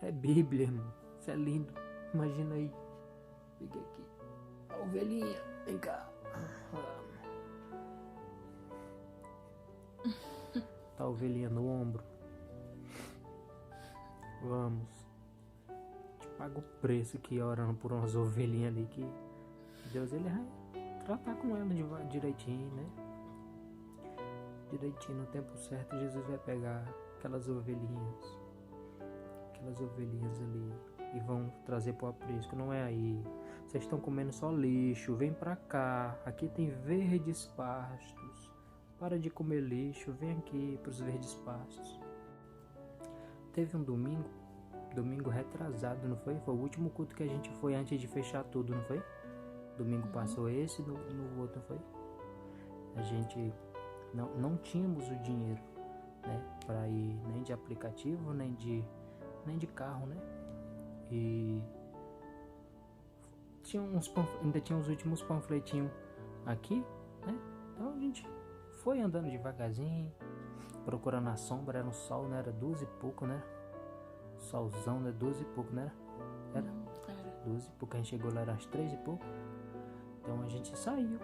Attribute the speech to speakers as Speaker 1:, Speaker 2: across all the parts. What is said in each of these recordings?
Speaker 1: É Bíblia, irmão. Isso é lindo. Imagina aí. Fica aqui. A ovelhinha. Vem cá. Tá a ovelhinha no ombro. Vamos. Te pago o preço aqui orando por umas ovelhinhas ali que Deus ele vai tratar com ela direitinho, né? Direitinho, no tempo certo, Jesus vai pegar aquelas ovelhinhas ali e vão trazer pro aprisco. Não é aí. Vocês estão comendo só lixo, vem pra cá. Aqui tem verdes pastos. Para de comer lixo, vem aqui pros verdes pastos. Teve um domingo retrasado, não foi? Foi o último culto que a gente foi antes de fechar tudo, não foi? Domingo passou esse, no outro, não foi? A gente não tínhamos o dinheiro, né, para ir nem de aplicativo, nem de carro, né? E ainda tinha os últimos panfletinhos aqui, né? Então a gente foi andando devagarzinho, procurando a sombra. Era um sol, né? Era 12 e pouco, né? Solzão, né? 12 e pouco, né? Era 12 e pouco. A gente chegou lá, era às 3 e pouco. Então a gente saiu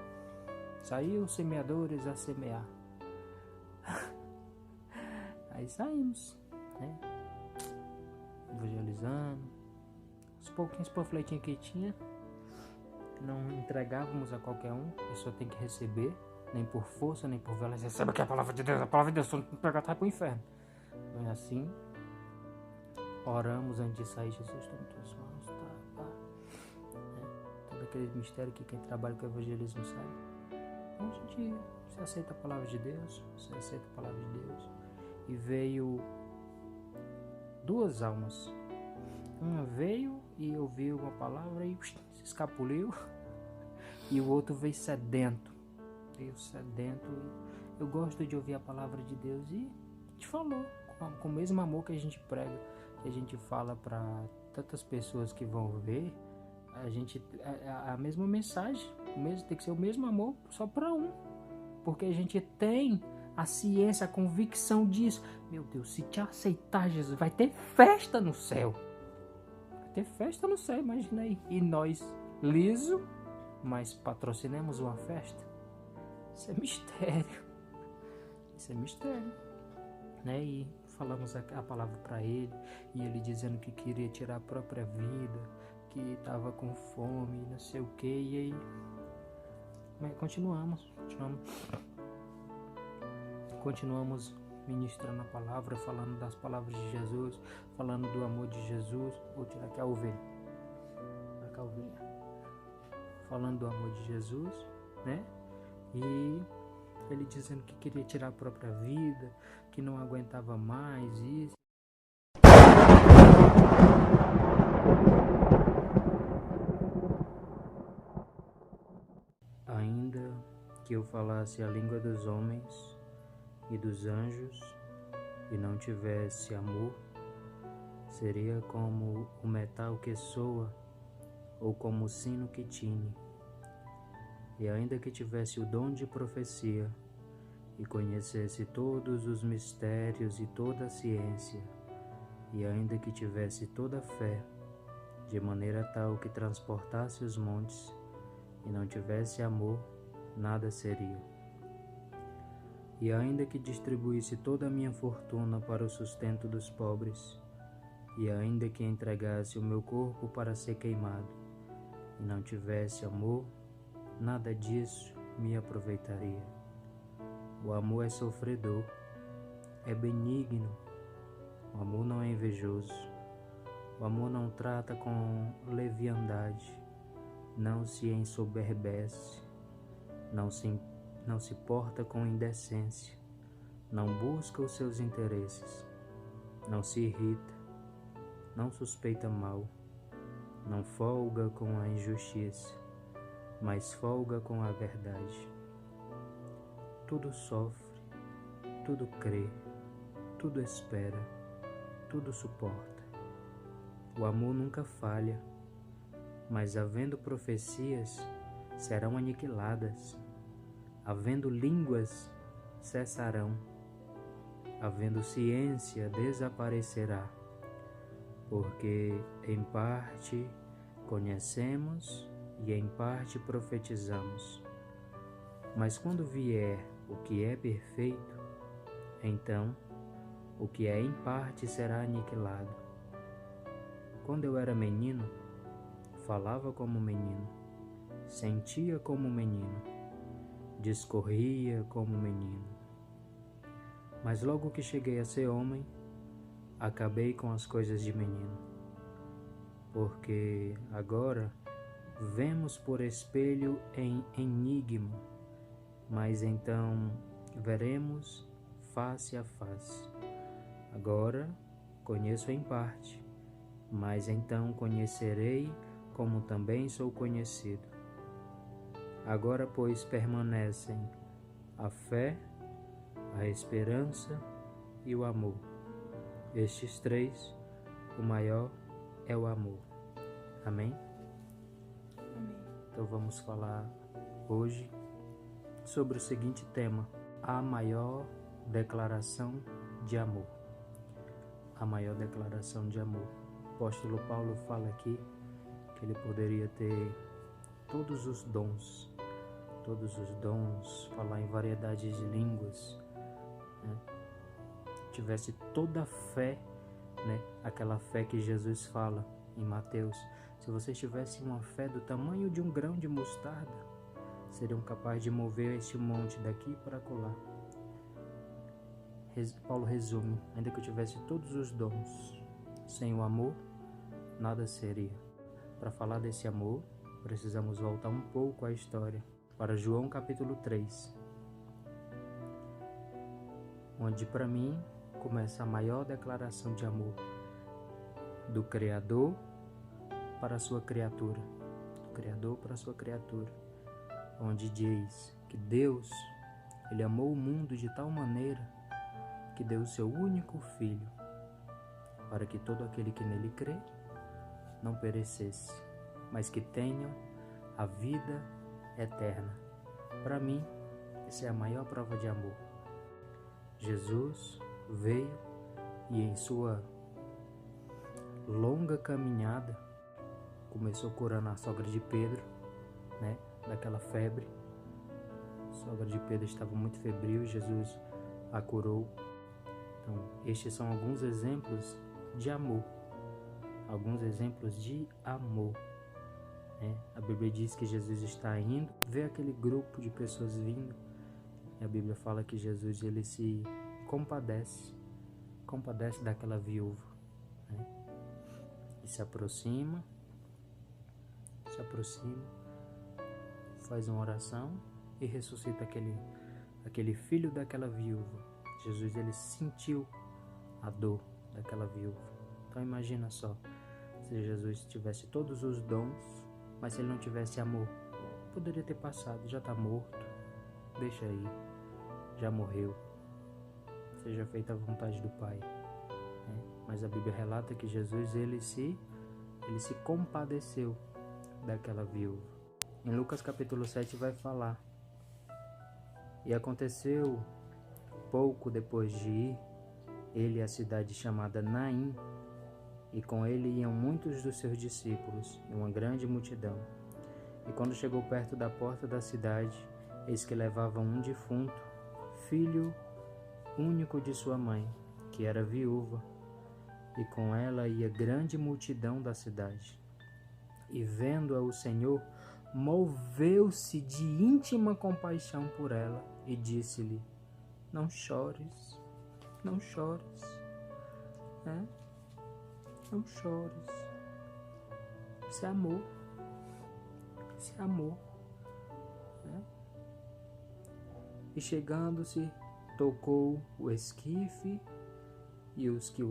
Speaker 1: os semeadores a semear. Aí saímos, né? Evangelizando. Os pouquinhos panfletinhos que tinha, não entregávamos a qualquer um. A pessoa tem que receber, nem por força, nem por violência. Receba que é a palavra de Deus, se não pegar, tá pro inferno. Não é assim. Oramos antes de sair. Jesus, toma tuas mãos, tá. Todo aquele mistério que quem trabalha com evangelismo sabe. Então a gente se aceita a palavra de Deus, e veio 2 almas. Uma veio e ouviu uma palavra e se escapuliu, e o outro veio sedento. Eu gosto de ouvir a palavra de Deus e te falou com o mesmo amor que a gente prega, que a gente fala para tantas pessoas que vão ver. A mesma mensagem, tem que ser o mesmo amor só para um, porque a gente tem a ciência, a convicção disso. Meu Deus, se te aceitar, Jesus, vai ter festa no céu. Imagina aí. E nós, liso, mas patrocinamos uma festa. Isso é mistério. Né? E falamos a palavra para ele, e ele dizendo que queria tirar a própria vida, que estava com fome, não sei o que, e aí continuamos ministrando a palavra, falando das palavras de Jesus, falando do amor de Jesus. Vou tirar aqui a ovelha. Falando do amor de Jesus, né? E ele dizendo que queria tirar a própria vida, que não aguentava mais isso. Ainda que eu falasse a língua dos homens e dos anjos e não tivesse amor, seria como o metal que soa ou como o sino que tine. E ainda que tivesse o dom de profecia e conhecesse todos os mistérios e toda a ciência, e ainda que tivesse toda a fé, de maneira tal que transportasse os montes, e não tivesse amor, nada seria. E ainda que distribuísse toda a minha fortuna para o sustento dos pobres, e ainda que entregasse o meu corpo para ser queimado, e não tivesse amor, nada disso me aproveitaria. O amor é sofredor, é benigno. O amor não é invejoso. O amor não trata com leviandade, não se ensoberbece, não se porta com indecência, não busca os seus interesses, não se irrita, não suspeita mal, não folga com a injustiça, mas folga com a verdade. Tudo sofre, tudo crê, tudo espera, tudo suporta. O amor nunca falha, mas havendo profecias, serão aniquiladas. Havendo línguas, cessarão. Havendo ciência, desaparecerá. porque em parte conhecemos e em parte profetizamos. Mas quando vier o que é perfeito, então o que é em parte será aniquilado. Quando eu era menino, falava como menino, sentia como menino, discorria como menino. Mas logo que cheguei a ser homem, acabei com as coisas de menino. Porque agora vemos por espelho em enigma, mas então veremos face a face. Agora conheço em parte, mas então conhecerei como também sou conhecido. Agora, pois, permanecem a fé, a esperança e o amor. Estes três, o maior é o amor. Amém?
Speaker 2: Amém.
Speaker 1: Então vamos falar hoje sobre o seguinte tema: a maior declaração de amor. A maior declaração de amor. O apóstolo Paulo fala aqui que ele poderia ter todos os dons, falar em variedades de línguas, né? Tivesse toda a fé, né? Aquela fé que Jesus fala em Mateus. Se vocês tivessem uma fé do tamanho de um grão de mostarda, seriam capazes de mover este monte daqui para colar. Paulo resume: ainda que eu tivesse todos os dons, sem o amor, nada seria. Para falar desse amor, precisamos voltar um pouco à história, para João capítulo 3, onde para mim começa a maior declaração de amor do Criador para a sua criatura, do Criador para a sua criatura, onde diz que Deus, Ele amou o mundo de tal maneira que deu o seu único Filho, para que todo aquele que nele crê não perecesse, mas que tenha a vida eterna. Para mim, essa é a maior prova de amor. Jesus veio e em sua longa caminhada começou curando a sogra de Pedro, né, daquela febre. A sogra de Pedro estava muito febril e Jesus a curou. Então, estes são alguns exemplos de amor. Alguns exemplos de amor, né? A Bíblia diz que Jesus está indo, vê aquele grupo de pessoas vindo, e a Bíblia fala que Jesus ele se compadece daquela viúva, né? E se aproxima, faz uma oração e ressuscita aquele filho daquela viúva. Jesus ele sentiu a dor daquela viúva. Então imagina só, se Jesus tivesse todos os dons, mas se ele não tivesse amor, poderia ter passado, já está morto, deixa aí, já morreu, seja feita a vontade do Pai, né? Mas a Bíblia relata que Jesus ele se compadeceu daquela viúva. Em Lucas capítulo 7 vai falar: e aconteceu pouco depois de ir ele à cidade chamada Naim, e com ele iam muitos dos seus discípulos e uma grande multidão. E quando chegou perto da porta da cidade, eis que levavam um defunto, filho único de sua mãe, que era viúva, e com ela ia grande multidão da cidade. E vendo-a o Senhor, moveu-se de íntima compaixão por ela e disse-lhe: não chores, não chores, né? Não chores. Isso é amor. Isso é amor, né? E chegando-se, tocou o esquife, e os que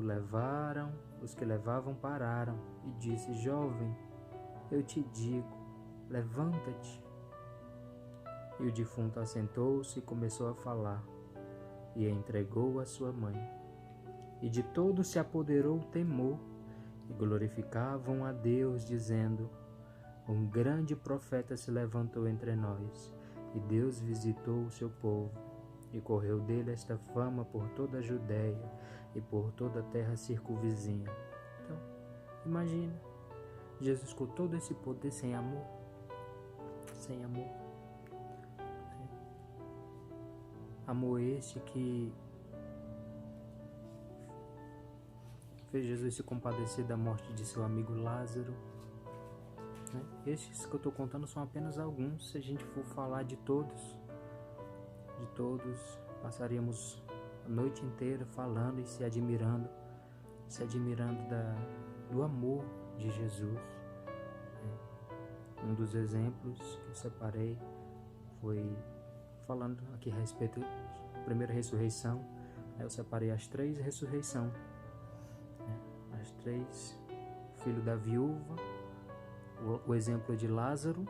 Speaker 1: levavam pararam, e disse: jovem, eu te digo, levanta-te. E o defunto assentou-se e começou a falar, e entregou a sua mãe. E de todos se apoderou o temor, e glorificavam a Deus, dizendo: um grande profeta se levantou entre nós, e Deus visitou o seu povo, e correu dele esta fama por toda a Judéia e por toda a terra circunvizinha. Então, Imagina, Jesus com todo esse poder sem amor. Sem amor. Amor este que fez Jesus se compadecer da morte de seu amigo Lázaro. Estes que eu estou contando são apenas alguns. Se a gente for falar de todos, passaríamos a noite inteira falando e se admirando do amor de Jesus. Um dos exemplos que eu separei foi falando aqui a respeito da primeira ressurreição. Eu separei as 3 ressurreições, as 3, filho da viúva, o exemplo de Lázaro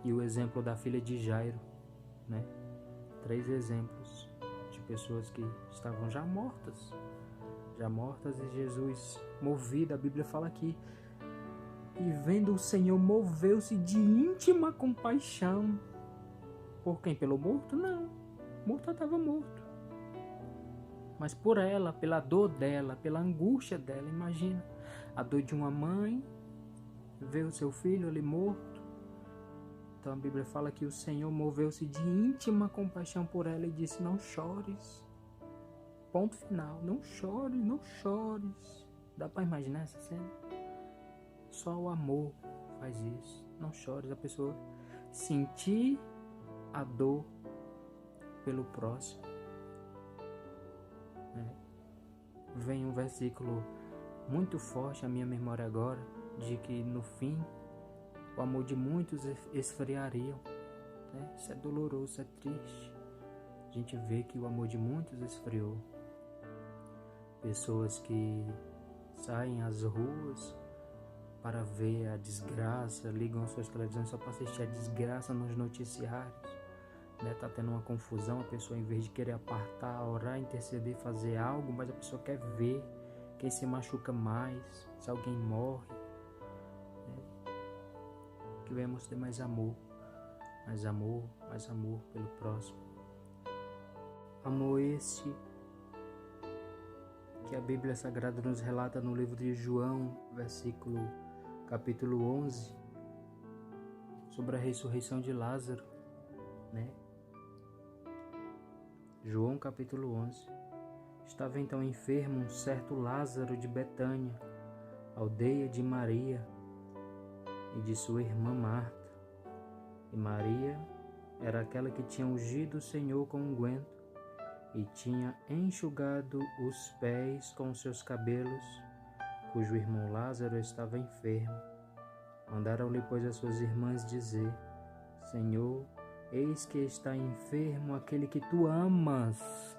Speaker 1: e o exemplo da filha de Jairo, 3 exemplos de pessoas que estavam já mortas e Jesus movido, a Bíblia fala aqui, e vendo o Senhor moveu-se de íntima compaixão. Por quem? Pelo morto? Não, o morto estava morto, mas por ela, pela dor dela, pela angústia dela. Imagina a dor de uma mãe ver o seu filho ali morto. Então a Bíblia fala que o Senhor moveu-se de íntima compaixão por ela e disse: não chores. Ponto final. Não chores, não chores. Dá para imaginar essa cena? Só o amor faz isso. Não chores. A pessoa sentir a dor pelo próximo. Vem um versículo muito forte à minha memória agora, de que no fim o amor de muitos esfriaria. Isso é doloroso, isso é triste. A gente vê que o amor de muitos esfriou. Pessoas que saem às ruas para ver a desgraça, ligam as suas televisões só para assistir a desgraça nos noticiários. Tá tendo uma confusão, a pessoa, em vez de querer apartar, orar, interceder, fazer algo, mas a pessoa quer ver quem se machuca mais, se alguém morre. Que venhamos ter mais amor pelo próximo. Amor este que a Bíblia Sagrada nos relata no livro de João, capítulo 11, sobre a ressurreição de Lázaro, João capítulo 11. Estava então enfermo um certo Lázaro de Betânia, aldeia de Maria e de sua irmã Marta. E Maria era aquela que tinha ungido o Senhor com unguento e tinha enxugado os pés com seus cabelos, cujo irmão Lázaro estava enfermo. Mandaram-lhe, pois, as suas irmãs dizer: Senhor, eis que está enfermo aquele que tu amas.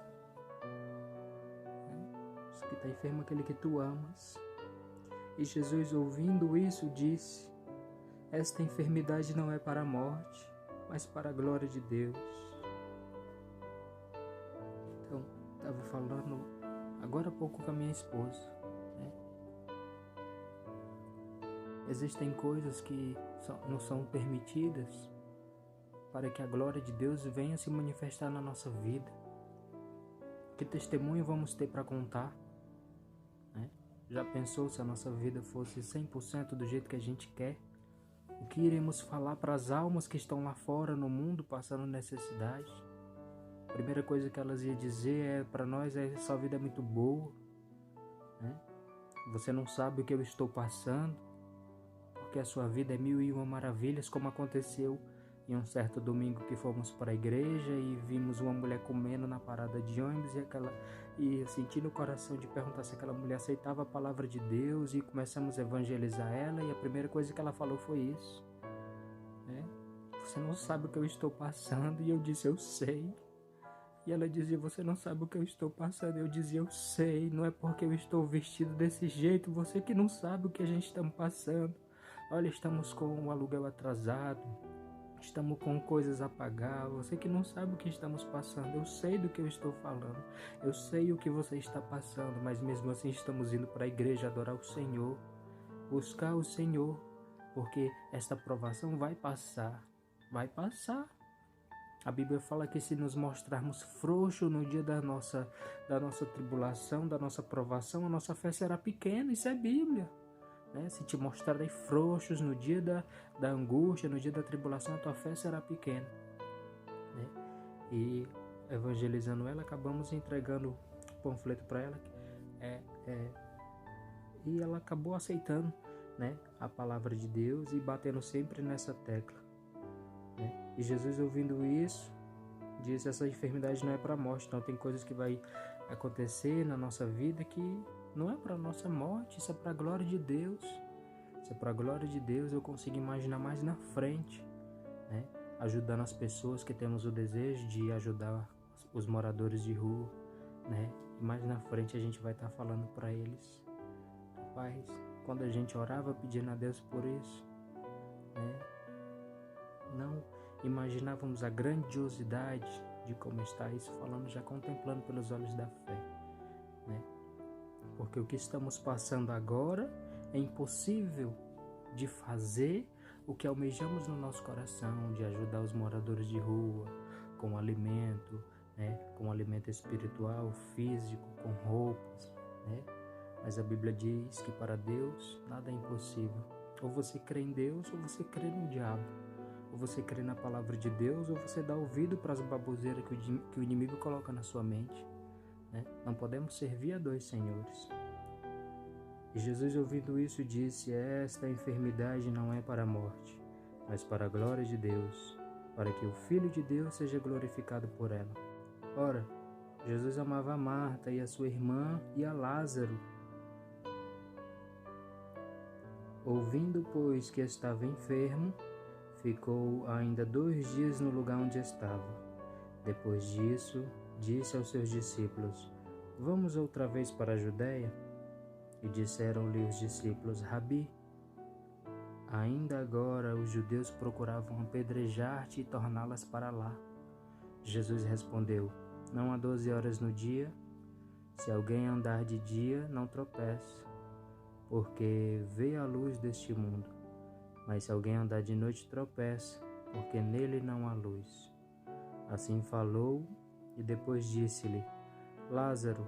Speaker 1: Eis que está enfermo aquele que tu amas. E Jesus, ouvindo isso, disse: esta enfermidade não é para a morte, mas para a glória de Deus. Então, estava falando agora há pouco com a minha esposa. Existem coisas que não são permitidas para que a glória de Deus venha se manifestar na nossa vida. Que testemunho vamos ter para contar? Já pensou se a nossa vida fosse 100% do jeito que a gente quer? O que iremos falar para as almas que estão lá fora no mundo passando necessidade? A primeira coisa que elas iam dizer para nós é: sua vida é muito boa, Você não sabe o que eu estou passando, porque a sua vida é 1001 maravilhas, como aconteceu em um certo domingo que fomos para a igreja e vimos uma mulher comendo na parada de ônibus e eu senti no coração de perguntar se aquela mulher aceitava a palavra de Deus, e começamos a evangelizar ela, e a primeira coisa que ela falou foi isso: você não sabe o que eu estou passando. E eu disse: eu sei. E ela dizia: você não sabe o que eu estou passando. Eu dizia: eu sei, não é porque eu estou vestido desse jeito, você que não sabe o que a gente está passando. Olha, estamos com o aluguel atrasado, estamos com coisas a pagar, você que não sabe o que estamos passando. Eu sei do que eu estou falando, eu sei o que você está passando, mas mesmo assim estamos indo para a igreja adorar o Senhor, buscar o Senhor, porque esta provação vai passar, vai passar. A Bíblia fala que se nos mostrarmos frouxos no dia da nossa tribulação, da nossa provação, a nossa fé será pequena. Isso é Bíblia. né? Se te mostrarem frouxos no dia da angústia, no dia da tribulação, a tua fé será pequena, né? E evangelizando ela, acabamos entregando o panfleto para ela, e ela acabou aceitando, né, a palavra de Deus e batendo sempre nessa tecla, né? E Jesus, ouvindo isso, disse: essa enfermidade não é para a morte. Então tem coisas que vai acontecer na nossa vida que não é para a nossa morte, isso é para a glória de Deus. Isso é para a glória de Deus. Eu consigo imaginar mais na frente, né, ajudando as pessoas que temos o desejo de ajudar os moradores de rua, né? E mais na frente a gente vai estar falando para eles: rapaz, quando a gente orava pedindo a Deus por isso, né, não imaginávamos a grandiosidade de como está isso, falando já contemplando pelos olhos da fé, né? Porque o que estamos passando agora é impossível de fazer o que almejamos no nosso coração, de ajudar os moradores de rua com alimento, né? Com alimento espiritual, físico, com roupas, né? Mas a Bíblia diz que para Deus nada é impossível. Ou você crê em Deus ou você crê no diabo. Ou você crê na palavra de Deus ou você dá ouvido para as baboseiras que o inimigo coloca na sua mente, né? Não podemos servir a dois senhores. E Jesus, ouvindo isso, disse: esta enfermidade não é para a morte, mas para a glória de Deus, para que o Filho de Deus seja glorificado por ela. Ora, Jesus amava a Marta e a sua irmã e a Lázaro. Ouvindo, pois, que estava enfermo, ficou ainda 2 dias no lugar onde estava. Depois disso, disse aos seus discípulos: vamos outra vez para a Judéia? E disseram-lhe os discípulos: Rabi, ainda agora os judeus procuravam apedrejar-te e torná-las para lá. Jesus respondeu: não há 12 horas no dia? Se alguém andar de dia, não tropeça, porque vê a luz deste mundo. Mas se alguém andar de noite, tropeça, porque nele não há luz. Assim falou, e depois disse-lhe: Lázaro,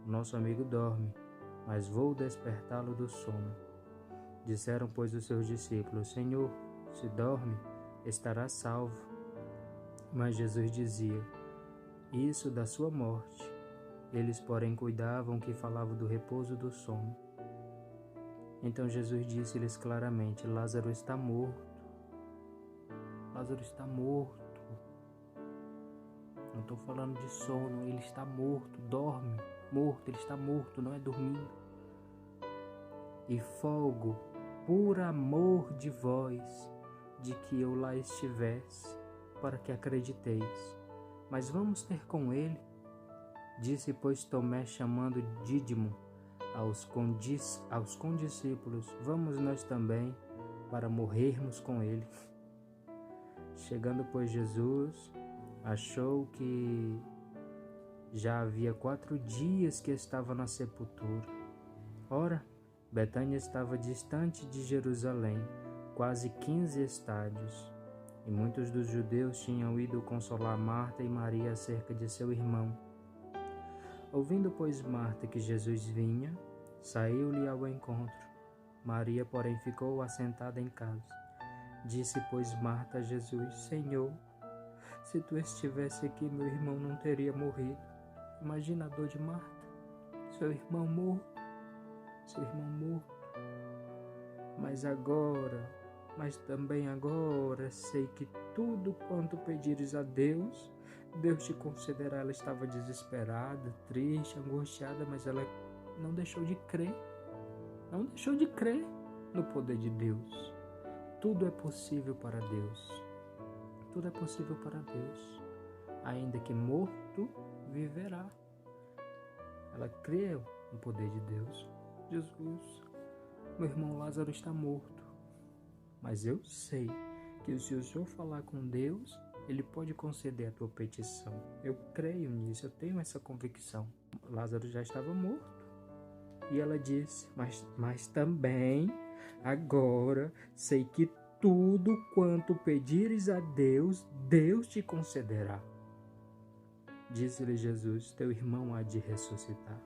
Speaker 1: nosso amigo dorme, mas vou despertá-lo do sono. Disseram, pois, os seus discípulos: Senhor, se dorme, estará salvo. Mas Jesus dizia: isso da sua morte. Eles, porém, cuidavam que falava do repouso do sono. Então Jesus disse-lhes claramente: Lázaro está morto. Lázaro está morto. Não estou falando de sono, ele está morto, dorme. Morto, ele está morto, não é dormindo. E folgo por amor de vós, de que eu lá estivesse, para que acrediteis. Mas vamos ter com ele. Disse, pois, Tomé, chamando Dídimo, aos condiscípulos: vamos nós também, para morrermos com ele. Chegando, pois, Jesus, achou que já havia 4 dias que estava na sepultura. Ora, Betânia estava distante de Jerusalém, quase 15 estádios, e muitos dos judeus tinham ido consolar Marta e Maria acerca de seu irmão. Ouvindo, pois, Marta que Jesus vinha, saiu-lhe ao encontro. Maria, porém, ficou assentada em casa. Disse, pois, Marta a Jesus: Senhor, se tu estivesse aqui, meu irmão não teria morrido. Imagina a dor de Marta. Seu irmão morto. Mas também agora, sei que tudo quanto pedires a Deus, Deus te concederá. Ela estava desesperada, triste, angustiada, mas ela não deixou de crer. Não deixou de crer no poder de Deus. Tudo é possível para Deus. Tudo é possível para Deus. Ainda que morto, viverá. Ela creu no poder de Deus. Jesus, meu irmão Lázaro está morto. Mas eu sei que se o Senhor falar com Deus, Ele pode conceder a tua petição. Eu creio nisso, eu tenho essa convicção. Lázaro já estava morto. E ela disse, mas também agora sei que tudo quanto pedires a Deus, Deus te concederá. Disse-lhe Jesus: teu irmão há de ressuscitar.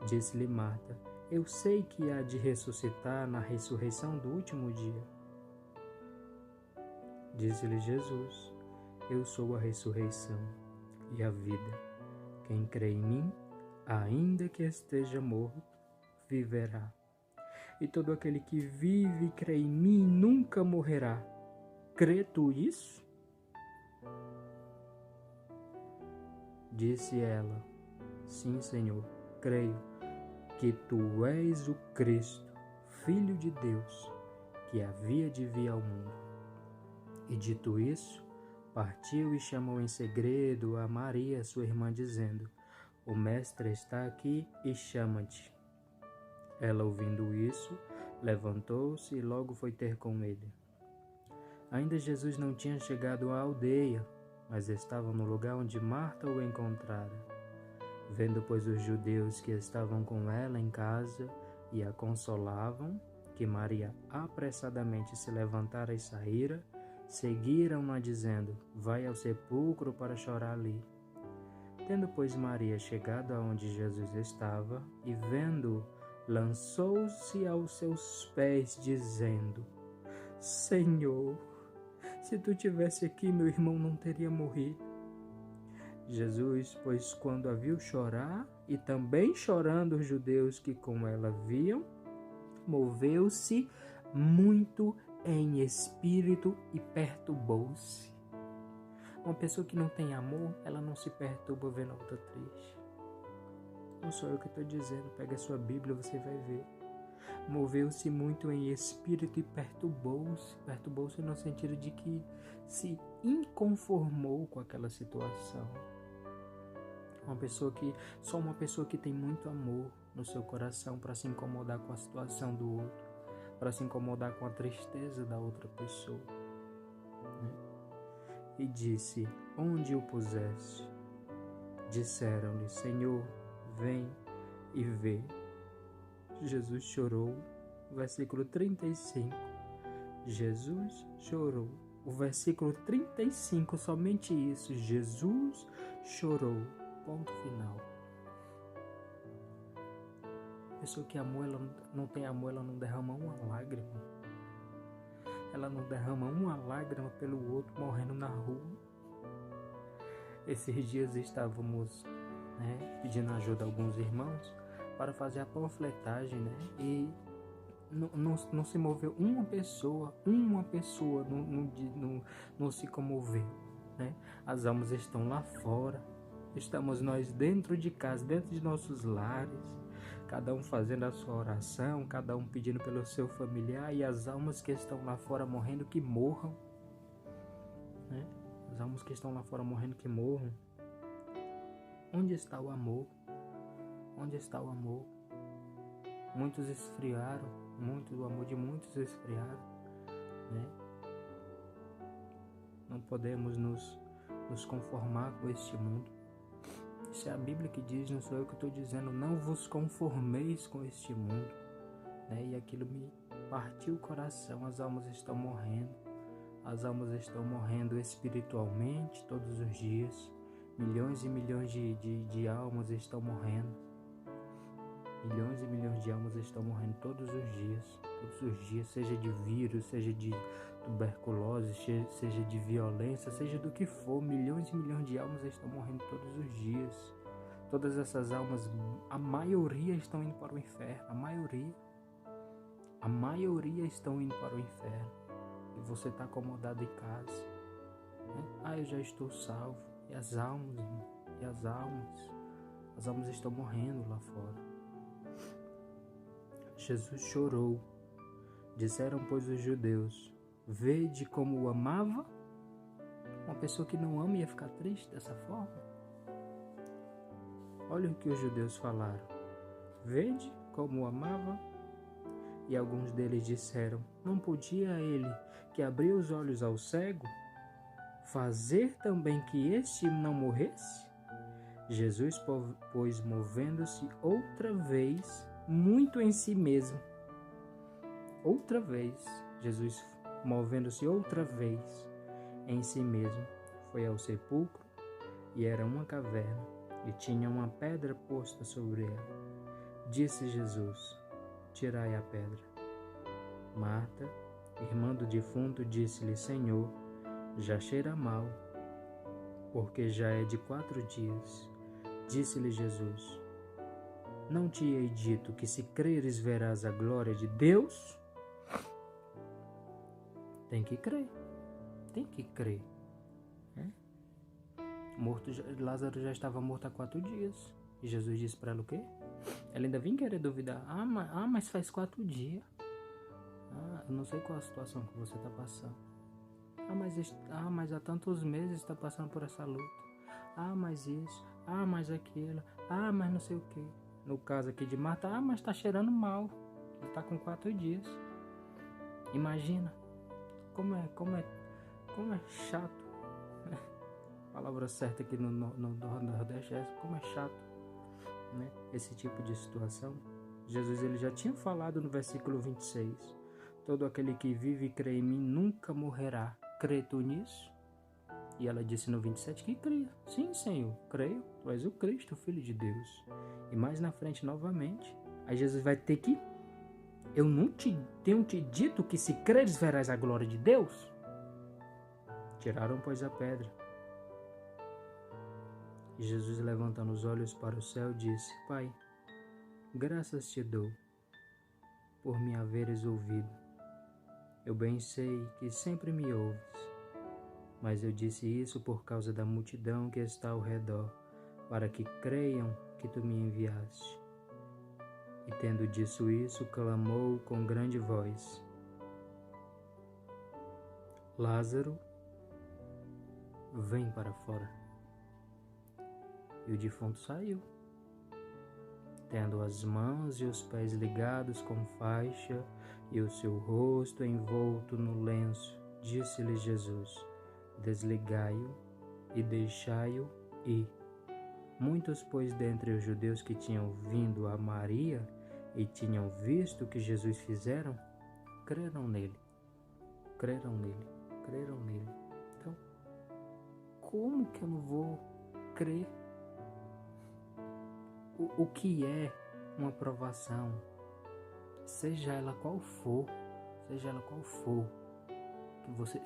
Speaker 1: Disse-lhe Marta: Eu sei que há de ressuscitar na ressurreição do último dia. Disse-lhe Jesus: Eu sou a ressurreição e a vida. Quem crê em mim, ainda que esteja morto, viverá. E todo aquele que vive e crê em mim nunca morrerá. Crê tu isso? Disse ela: Sim, Senhor, creio que tu és o Cristo, Filho de Deus, que havia de vir ao mundo. E dito isso, partiu e chamou em segredo a Maria, sua irmã, dizendo: O Mestre está aqui e chama-te. Ela, ouvindo isso, levantou-se e logo foi ter com ele. Ainda Jesus não tinha chegado à aldeia, mas estava no lugar onde Marta o encontrara. Vendo, pois, os judeus que estavam com ela em casa e a consolavam, que Maria apressadamente se levantara e saíra, seguiram-na dizendo: Vai ao sepulcro para chorar ali. Tendo, pois, Maria chegado aonde Jesus estava, e vendo, lançou-se aos seus pés, dizendo: Senhor, se tu tivesse aqui, meu irmão não teria morrido. Jesus, pois, quando a viu chorar, e também chorando os judeus que com ela viam, moveu-se muito em espírito e perturbou-se. Uma pessoa que não tem amor, ela não se perturba vendo a outra triste. Não sou eu que estou dizendo, pega a sua Bíblia, você vai ver. Moveu-se muito em espírito e perturbou-se. Perturbou-se no sentido de que se inconformou com aquela situação. Só uma pessoa que tem muito amor no seu coração para se incomodar com a situação do outro, para se incomodar com a tristeza da outra pessoa. E disse: Onde o puseste? Disseram-lhe: Senhor, vem e vê. Jesus chorou. Versículo 35. Jesus chorou. O versículo 35, somente isso. Jesus chorou. Ponto final. A pessoa que amou, ela não tem amor, ela não derrama uma lágrima. Ela não derrama uma lágrima pelo outro morrendo na rua. Esses dias estávamos pedindo ajuda a alguns irmãos para fazer a panfletagem, e não se moveu uma pessoa não se comoveu. As almas estão lá fora, estamos nós dentro de casa, dentro de nossos lares, cada um fazendo a sua oração, cada um pedindo pelo seu familiar, e as almas que estão lá fora morrendo, que morram. As almas que estão lá fora morrendo, que morram. Onde está o amor? Onde está o amor? Muitos esfriaram, o amor de muitos esfriaram, Não podemos nos conformar com este mundo. Isso é a Bíblia que diz, não sou eu que estou dizendo. Não vos conformeis com este mundo, E aquilo me partiu o coração. As almas estão morrendo. As almas estão morrendo espiritualmente todos os dias. Milhões e milhões de almas estão morrendo. Milhões e milhões de almas estão morrendo todos os dias, seja de vírus, seja de tuberculose, seja de violência, seja do que for. Milhões e milhões de almas estão morrendo todos os dias. Todas essas almas, a maioria estão indo para o inferno. A maioria estão indo para o inferno. E você está acomodado em casa. Eu já estou salvo. E as almas, irmão, as almas estão morrendo lá fora. Jesus chorou. Disseram, pois, os judeus: Vede como o amava? Uma pessoa que não ama ia ficar triste dessa forma? Olha o que os judeus falaram. Vede como o amava? E alguns deles disseram: Não podia ele, que abriu os olhos ao cego, fazer também que este não morresse? Jesus, pois, movendo-se outra vez, muito em si mesmo. Outra vez, Jesus, movendo-se outra vez em si mesmo, foi ao sepulcro, e era uma caverna, e tinha uma pedra posta sobre ela. Disse Jesus: tirai a pedra. Marta, irmã do defunto, disse-lhe: Senhor, já cheira mal, porque já é de 4 dias. Disse-lhe Jesus: não te hei dito que se creres verás a glória de Deus? Tem que crer. Tem que crer. Lázaro já estava morto há 4 dias. E Jesus disse para ela o quê? Ela ainda vinha querer duvidar. Mas faz 4 dias. Eu não sei qual a situação que você está passando. Mas há tantos meses está passando por essa luta. Mas isso. Mas aquilo. Mas não sei o quê. No caso aqui de Marta, mas está cheirando mal. Ele está com 4 dias. Imagina. Como é chato. A palavra certa aqui no Nordeste é como é chato, né? Esse tipo de situação. Jesus ele já tinha falado no versículo 26. Todo aquele que vive e crê em mim nunca morrerá. Crê tu nisso? E ela disse no 27 que cria. Sim, Senhor, creio. Tu és o Cristo, o Filho de Deus. E mais na frente novamente. Aí Jesus vai ter que... Eu não tenho te dito que se creres verás a glória de Deus? Tiraram, pois, a pedra. E Jesus, levantando os olhos para o céu, disse: Pai, graças te dou por me haveres ouvido. Eu bem sei que sempre me ouves, mas eu disse isso por causa da multidão que está ao redor, para que creiam que tu me enviaste. E tendo dito isso, clamou com grande voz: Lázaro, vem para fora. E o defunto saiu, tendo as mãos e os pés ligados com faixa e o seu rosto envolto no lenço. Disse-lhe Jesus: desligai-o e deixai-o ir. Muitos, pois, dentre os judeus que tinham vindo a Maria e tinham visto o que Jesus fizeram, creram nele. Então, como que eu não vou crer? O que é uma provação? Seja ela qual for,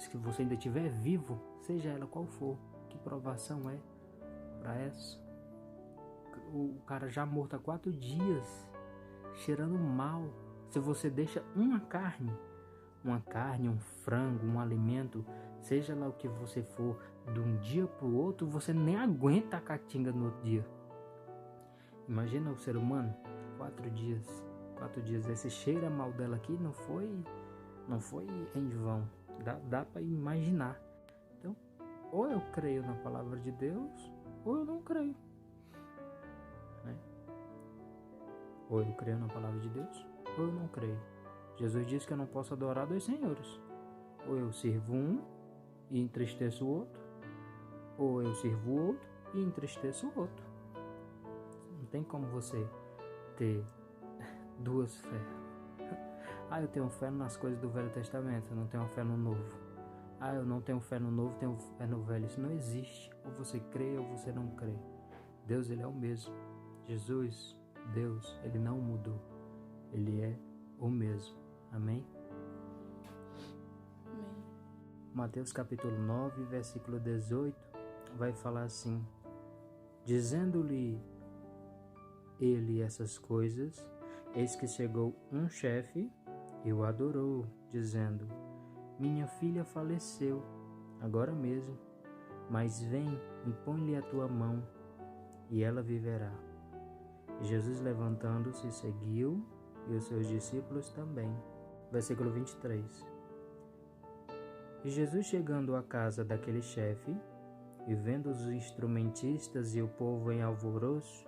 Speaker 1: que você ainda estiver vivo, seja ela qual for, que provação é para essa? O cara já morto há 4 dias, cheirando mal. Se você deixa uma carne, um frango, um alimento, seja lá o que você for, de um dia para o outro, você nem aguenta a catinga no outro dia. Imagina o ser humano, 4 dias, esse cheira mal dela aqui não foi em vão, dá para imaginar. Então, ou eu creio na palavra de Deus, ou eu não creio, né? Ou eu creio na palavra de Deus, ou eu não creio. Jesus disse que eu não posso adorar 2 senhores. Ou eu sirvo um e entristeço o outro, ou eu sirvo o outro e entristeço o outro. Não tem como você ter 2 fés. Eu tenho fé nas coisas do Velho Testamento, eu não tenho fé no Novo. Eu não tenho fé no Novo, tenho fé no Velho. Isso não existe. Ou você crê ou você não crê. Deus, ele é o mesmo. Jesus, Deus, ele não mudou. Ele é o mesmo. Amém?
Speaker 2: Amém.
Speaker 1: Mateus capítulo 9, versículo 18, vai falar assim: dizendo-lhe ele essas coisas, eis que chegou um chefe e o adorou, dizendo: minha filha faleceu agora mesmo, mas vem, impõe-lhe a tua mão, e ela viverá. E Jesus, levantando-se, seguiu, e os seus discípulos também. Versículo 23. E Jesus, chegando à casa daquele chefe, e vendo os instrumentistas e o povo em alvoroço,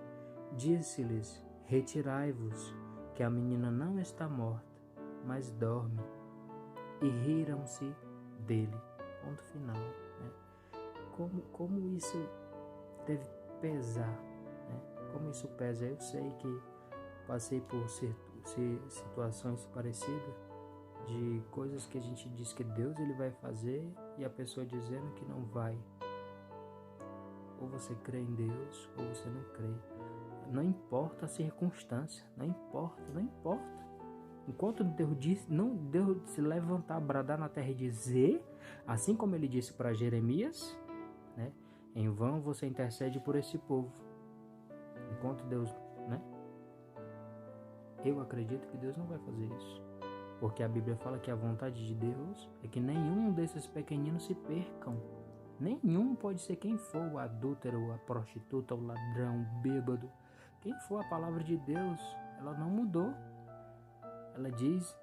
Speaker 1: disse-lhes: retirai-vos, que a menina não está morta, mas dorme. E riram-se dele. Ponto final, né? Como isso deve pesar, né? Como isso pesa? Eu sei que passei por situações parecidas, de coisas que a gente diz que Deus ele vai fazer e a pessoa dizendo que não vai. Ou você crê em Deus ou você não crê. Não importa a circunstância, não importa. Enquanto Deus se levantar, bradar na terra e dizer, assim como ele disse para Jeremias, né? Em vão você intercede por esse povo. Enquanto Deus, né? Eu acredito que Deus não vai fazer isso. Porque a Bíblia fala que a vontade de Deus é que nenhum desses pequeninos se percam. Nenhum, pode ser quem for, o adúltero, a prostituta, o ladrão, o bêbado. Quem for, a palavra de Deus, ela não mudou. Ela diz,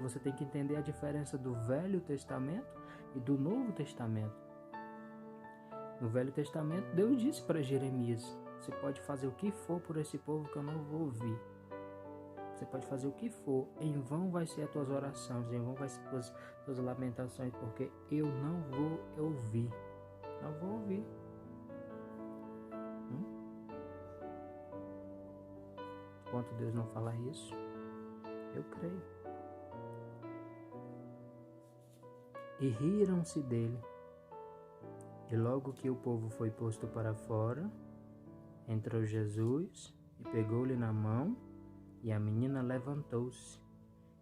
Speaker 1: você tem que entender a diferença do Velho Testamento e do Novo Testamento. No Velho Testamento, Deus disse para Jeremias, você pode fazer o que for por esse povo que eu não vou ouvir. Você pode fazer o que for, em vão vai ser as tuas orações, em vão vai ser as tuas lamentações, porque eu não vou ouvir. Não vou ouvir. Enquanto Deus não falar isso, eu creio. E riram-se dele. E logo que o povo foi posto para fora, entrou Jesus e pegou-lhe na mão, e a menina levantou-se,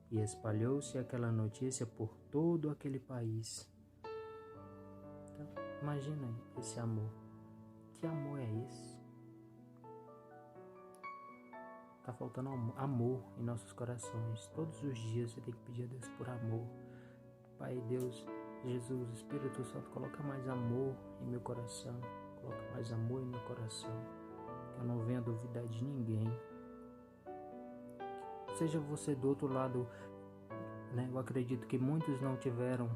Speaker 1: e espalhou-se aquela notícia por todo aquele país. Então, imagina aí esse amor. Que amor é esse? Está faltando amor em nossos corações. Todos os dias você tem que pedir a Deus por amor. Pai, Deus, Jesus, Espírito Santo, coloca mais amor em meu coração. Coloca mais amor em meu coração. Que eu não venha duvidar de ninguém. Seja você do outro lado, né? Eu acredito que muitos não tiveram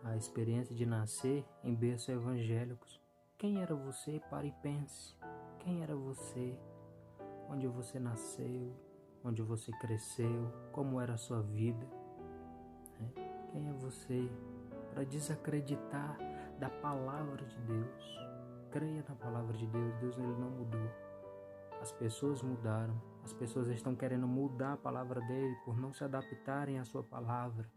Speaker 1: a experiência de nascer em berços evangélicos. Quem era você? Pare e pense. Quem era você? Onde você nasceu? Onde você cresceu? Como era a sua vida? Quem é você para desacreditar da palavra de Deus? Creia na palavra de Deus. Deus, ele não mudou. As pessoas mudaram. As pessoas estão querendo mudar a palavra dele por não se adaptarem à sua palavra,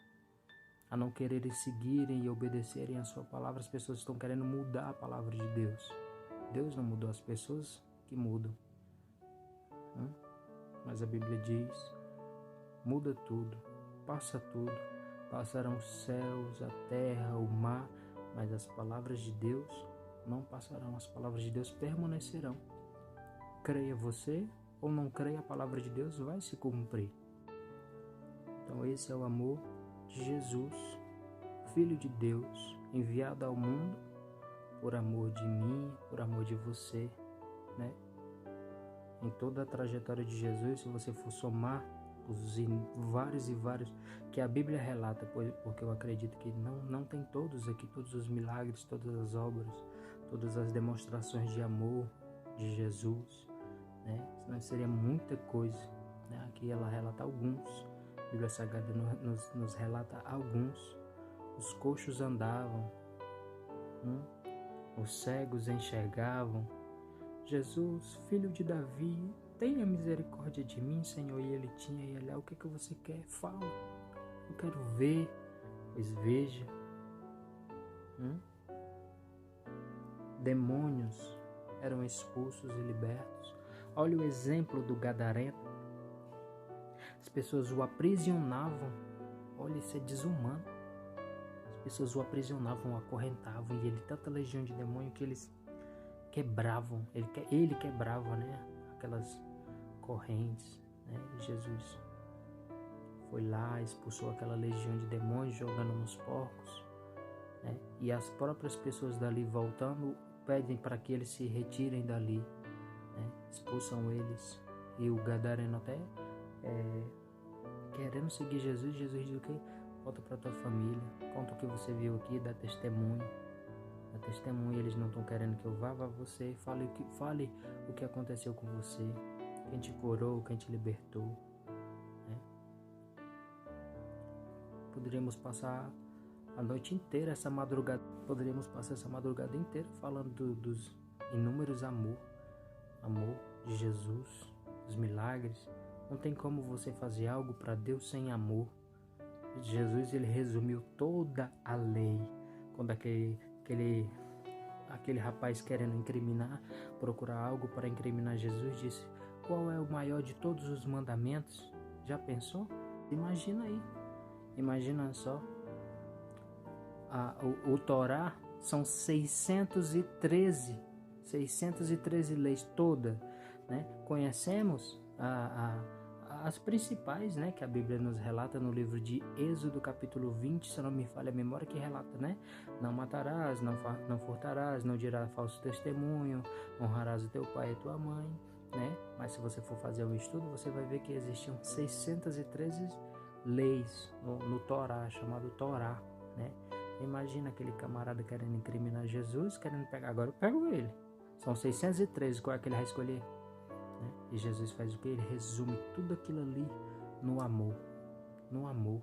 Speaker 1: a não quererem seguirem e obedecerem à sua palavra. As pessoas estão querendo mudar a palavra de Deus. Deus não mudou, as pessoas que mudam. Mas a Bíblia diz, muda tudo, passa tudo. Passarão os céus, a terra, o mar, mas as palavras de Deus não passarão. As palavras de Deus permanecerão. Creia você ou não creia, a palavra de Deus vai se cumprir. Então esse é o amor de Jesus, Filho de Deus, enviado ao mundo por amor de mim, por amor de você, né? Em toda a trajetória de Jesus, se você for somar os vários e vários que a Bíblia relata, porque eu acredito que não tem todos aqui, todos os milagres, todas as obras, todas as demonstrações de amor de Jesus, né? Senão seria muita coisa, né? Aqui ela relata alguns, a Bíblia Sagrada nos relata alguns. Os coxos andavam, os cegos enxergavam. Jesus, filho de Davi, tenha misericórdia de mim, Senhor. E ele tinha, e olhar, o que você quer? Fala, eu quero ver. Pois veja. Demônios eram expulsos e libertos. Olha o exemplo do gadareno. As pessoas o aprisionavam. Olha, isso é desumano. As pessoas o aprisionavam, o acorrentavam, e ele, tanta legião de demônio que eles quebravam, ele quebrava, né, aquelas correntes, né? Jesus foi lá, expulsou aquela legião de demônios, jogando nos porcos, né? E as próprias pessoas dali voltando pedem para que eles se retirem dali, né? Expulsam eles, e o gadareno até querendo seguir Jesus. Jesus diz o que? Volta para tua família, conta o que você viu aqui, dá testemunho. A testemunha, eles não estão querendo que eu vá você, fale o que aconteceu com você, quem te curou, quem te libertou, né? Poderíamos passar a noite inteira, poderíamos passar essa madrugada inteira falando dos inúmeros amor de Jesus, dos milagres. Não tem como você fazer algo para Deus sem amor. Jesus, ele resumiu toda a lei quando aquele aquele rapaz querendo incriminar, procurar algo para incriminar Jesus, disse: qual é o maior de todos os mandamentos? Já pensou? Imagina aí, imagina só. O Torá são 613 leis todas, né? Conhecemos as principais, né, que a Bíblia nos relata no livro de Êxodo, capítulo 20, se não me falha a memória, que relata, né? Não matarás, não furtarás, não dirás falso testemunho, honrarás o teu pai e a tua mãe, né? Mas se você for fazer um estudo, você vai ver que existiam 613 leis no Torá, chamado Torá, né? Imagina aquele camarada querendo incriminar Jesus, querendo pegar. Agora eu pego ele. São 613, qual é que ele vai escolher? Né? E Jesus faz o que? Ele resume tudo aquilo ali no amor. No amor.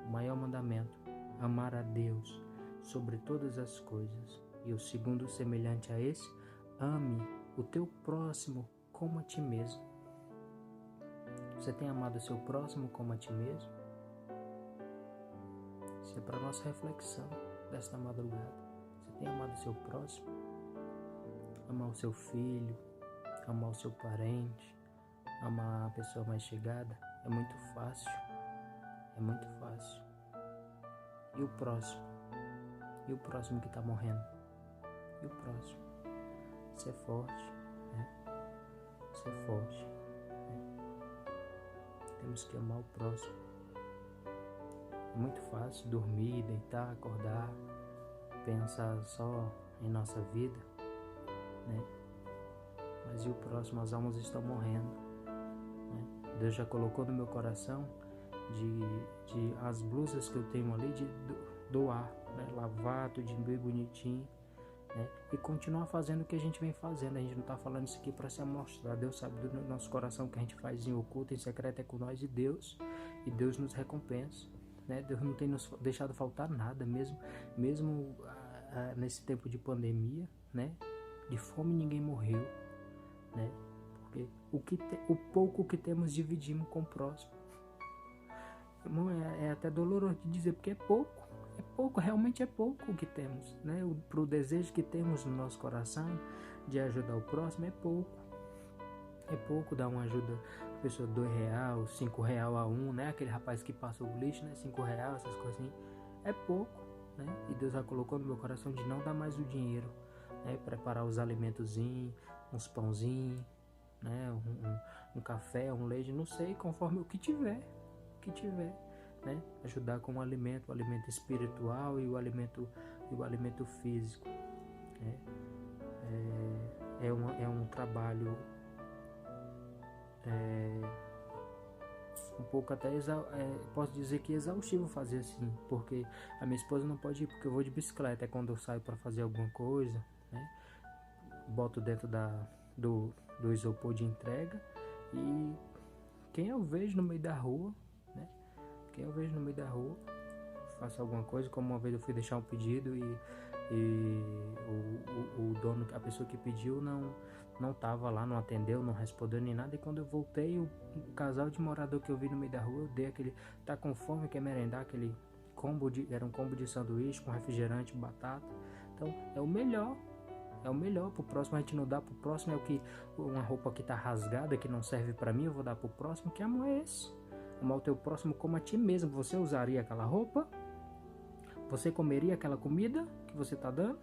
Speaker 1: O maior mandamento: amar a Deus sobre todas as coisas. E o segundo, semelhante a esse: ame o teu próximo como a ti mesmo. Você tem amado o seu próximo como a ti mesmo? Isso é para nossa reflexão desta madrugada. Você tem amado o seu próximo? Amar o seu filho, amar o seu parente, amar a pessoa mais chegada é muito fácil. É muito fácil. E o próximo? E o próximo que está morrendo? E o próximo? Ser forte, né? Ser forte, né? Temos que amar o próximo. É muito fácil dormir, deitar, acordar, pensar só em nossa vida, né? Mas e o próximo? As almas estão morrendo, né? Deus já colocou no meu coração de as blusas que eu tenho ali de doar, né? Lavar tudo bem bonitinho, né? E continuar fazendo o que a gente vem fazendo. A gente não está falando isso aqui para se amostrar. Deus sabe do nosso coração que a gente faz em oculto, em secreto é com nós e Deus nos recompensa. Né? Deus não tem nos deixado faltar nada, mesmo nesse tempo de pandemia, né? De fome ninguém morreu, né? Porque o pouco que temos dividimos com o próximo. Irmão, é até doloroso de dizer, porque é pouco, realmente é pouco o que temos, né? Para o desejo que temos no nosso coração de ajudar o próximo, é pouco dar uma ajuda a pessoa, R$2, R$5 a um, né? Aquele rapaz que passa o lixo, né? R$5, essas coisinhas, é pouco, né? E Deus já colocou no meu coração de não dar mais o dinheiro, né? Preparar os alimentozinhos, uns pãozinhos, né? Um café, um leite, não sei, conforme o que tiver, né? Ajudar com o alimento espiritual e o alimento físico, né? É um trabalho um pouco até posso dizer que exaustivo fazer assim, porque a minha esposa não pode ir porque eu vou de bicicleta, é quando eu saio para fazer alguma coisa, né? Boto dentro do isopor de entrega e quem eu vejo no meio da rua, né? Faço alguma coisa, como uma vez eu fui deixar um pedido e o dono, a pessoa que pediu não estava lá, não atendeu, não respondeu nem nada. E quando eu voltei, o casal de morador que eu vi no meio da rua, eu dei aquele, tá com fome, quer merendar, aquele era um combo de sanduíche com refrigerante, batata. Então é o melhor pro próximo. A gente não dá pro próximo, uma roupa que tá rasgada, que não serve para mim, eu vou dar pro próximo. Que amor é esse? Amar o teu próximo como a ti mesmo. Você usaria aquela roupa? Você comeria aquela comida que você tá dando?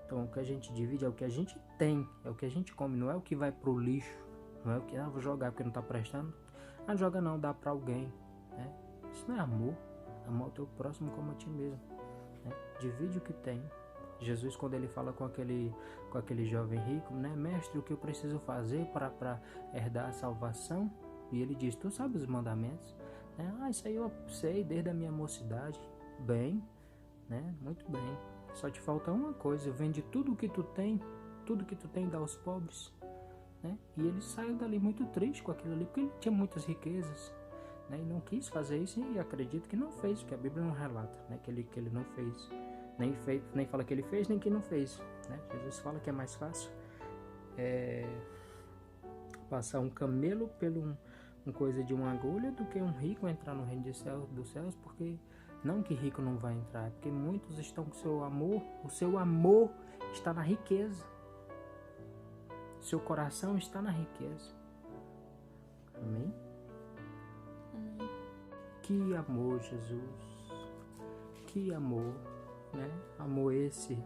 Speaker 1: Então o que a gente divide é o que a gente tem, é o que a gente come, não é o que vai pro lixo, não é o que vou jogar porque não tá prestando. Não joga não, dá pra alguém, né? Isso não é amor. Amar o teu próximo como a ti mesmo, né? Divide o que tem. Jesus, quando ele fala com aquele jovem rico, né? Mestre, o que eu preciso fazer para herdar a salvação? E ele diz, tu sabes os mandamentos? Né? Isso aí eu sei desde a minha mocidade. Bem, né? Muito bem. Só te falta uma coisa, vende tudo que tu tem, dá aos pobres, né? E ele saiu dali muito triste com aquilo ali, porque ele tinha muitas riquezas, né? E não quis fazer isso e acredito que não fez, porque a Bíblia não relata, né? Que ele não fez, nem fala que ele fez, nem que não fez, né? Jesus fala que é mais fácil passar um camelo pelo uma coisa de uma agulha do que um rico entrar no reino dos céus, porque não que rico não vai entrar, porque muitos estão com o seu amor está na riqueza. Seu coração está na riqueza. Amém?
Speaker 2: Amém.
Speaker 1: Que amor, Jesus. Que amor, né? Amor esse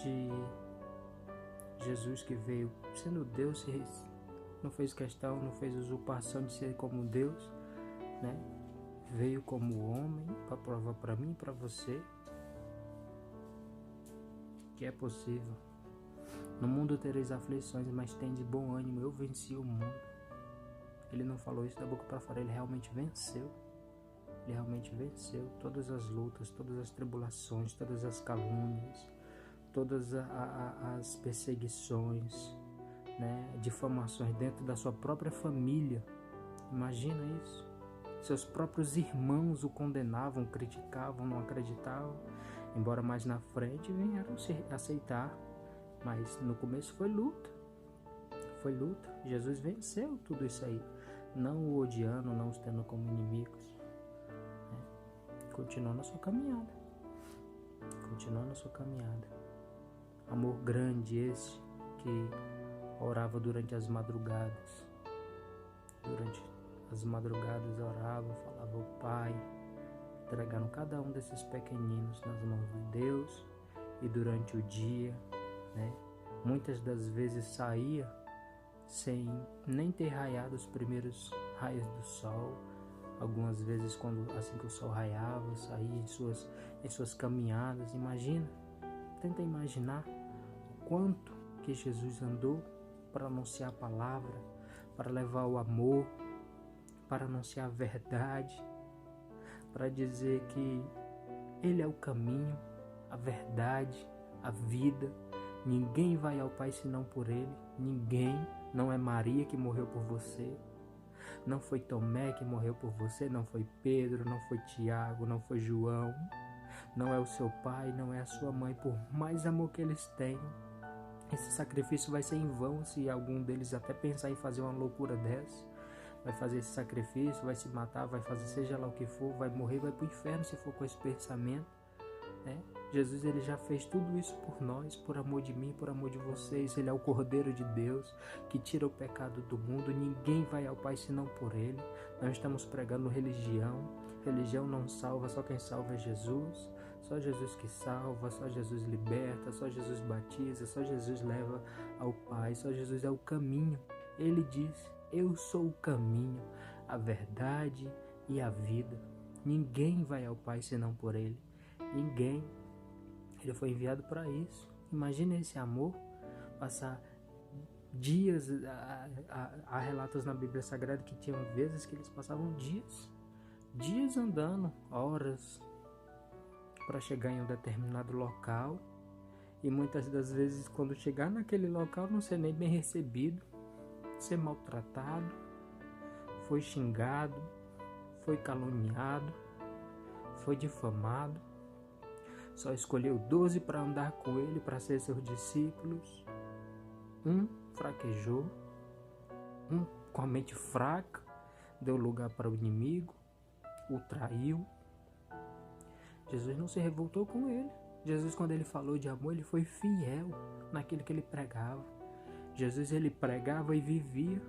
Speaker 1: de Jesus que veio sendo Deus, não fez questão, não fez usurpação de ser como Deus, né? Veio como homem para provar para mim e para você que é possível. No mundo tereis aflições, mas tem de bom ânimo, eu venci o mundo. Ele não falou isso da boca para fora, ele realmente venceu. Ele realmente venceu todas as lutas, todas as tribulações, todas as calúnias, todas as perseguições, né, difamações dentro da sua própria família. Imagina isso. Seus próprios irmãos o condenavam, criticavam, não acreditavam, embora mais na frente vieram se aceitar. Mas no começo foi luta. Foi luta. Jesus venceu tudo isso aí. Não o odiando, não os tendo como inimigos. Continua na sua caminhada. Continua na sua caminhada. Amor grande esse que orava durante as madrugadas. Durante as madrugadas orava, falava ao Pai, entregando cada um desses pequeninos nas mãos de Deus. E durante o dia, né, muitas das vezes saía sem nem ter raiado os primeiros raios do sol. Algumas vezes, assim que o sol raiava, saía em suas caminhadas. Imagina, tenta imaginar o quanto que Jesus andou para anunciar a palavra, para levar o amor, para anunciar a verdade, para dizer que Ele é o caminho, a verdade, a vida. Ninguém vai ao Pai senão por Ele. Ninguém. Não é Maria que morreu por você. Não foi Tomé que morreu por você. Não foi Pedro, não foi Tiago, não foi João. Não é o seu pai, não é a sua mãe. Por mais amor que eles tenham, esse sacrifício vai ser em vão se algum deles até pensar em fazer uma loucura dessa. Vai fazer esse sacrifício, vai se matar, vai fazer seja lá o que for, vai morrer, vai para o inferno se for com esse pensamento, né? Jesus, ele já fez tudo isso por nós, por amor de mim, por amor de vocês. Ele é o Cordeiro de Deus que tira o pecado do mundo. Ninguém vai ao Pai senão por Ele. Nós estamos pregando religião. Religião não salva, só quem salva é Jesus. Só Jesus que salva, só Jesus liberta, só Jesus batiza, só Jesus leva ao Pai. Só Jesus é o caminho. Ele diz: eu sou o caminho, a verdade e a vida. Ninguém vai ao Pai senão por Ele. Ninguém. Ele foi enviado para isso. Imagina esse amor, passar dias. Há relatos na Bíblia Sagrada que tinham vezes que eles passavam dias andando, horas, para chegar em um determinado local. E muitas das vezes, quando chegar naquele local, não ser nem bem recebido, ser maltratado, foi xingado, foi caluniado, foi difamado. Só escolheu 12 para andar com ele, para ser seus discípulos. Um fraquejou, um com a mente fraca, deu lugar para o inimigo, o traiu. Jesus não se revoltou com ele. Jesus, quando ele falou de amor, ele foi fiel naquilo que ele pregava. Jesus, ele pregava e vivia.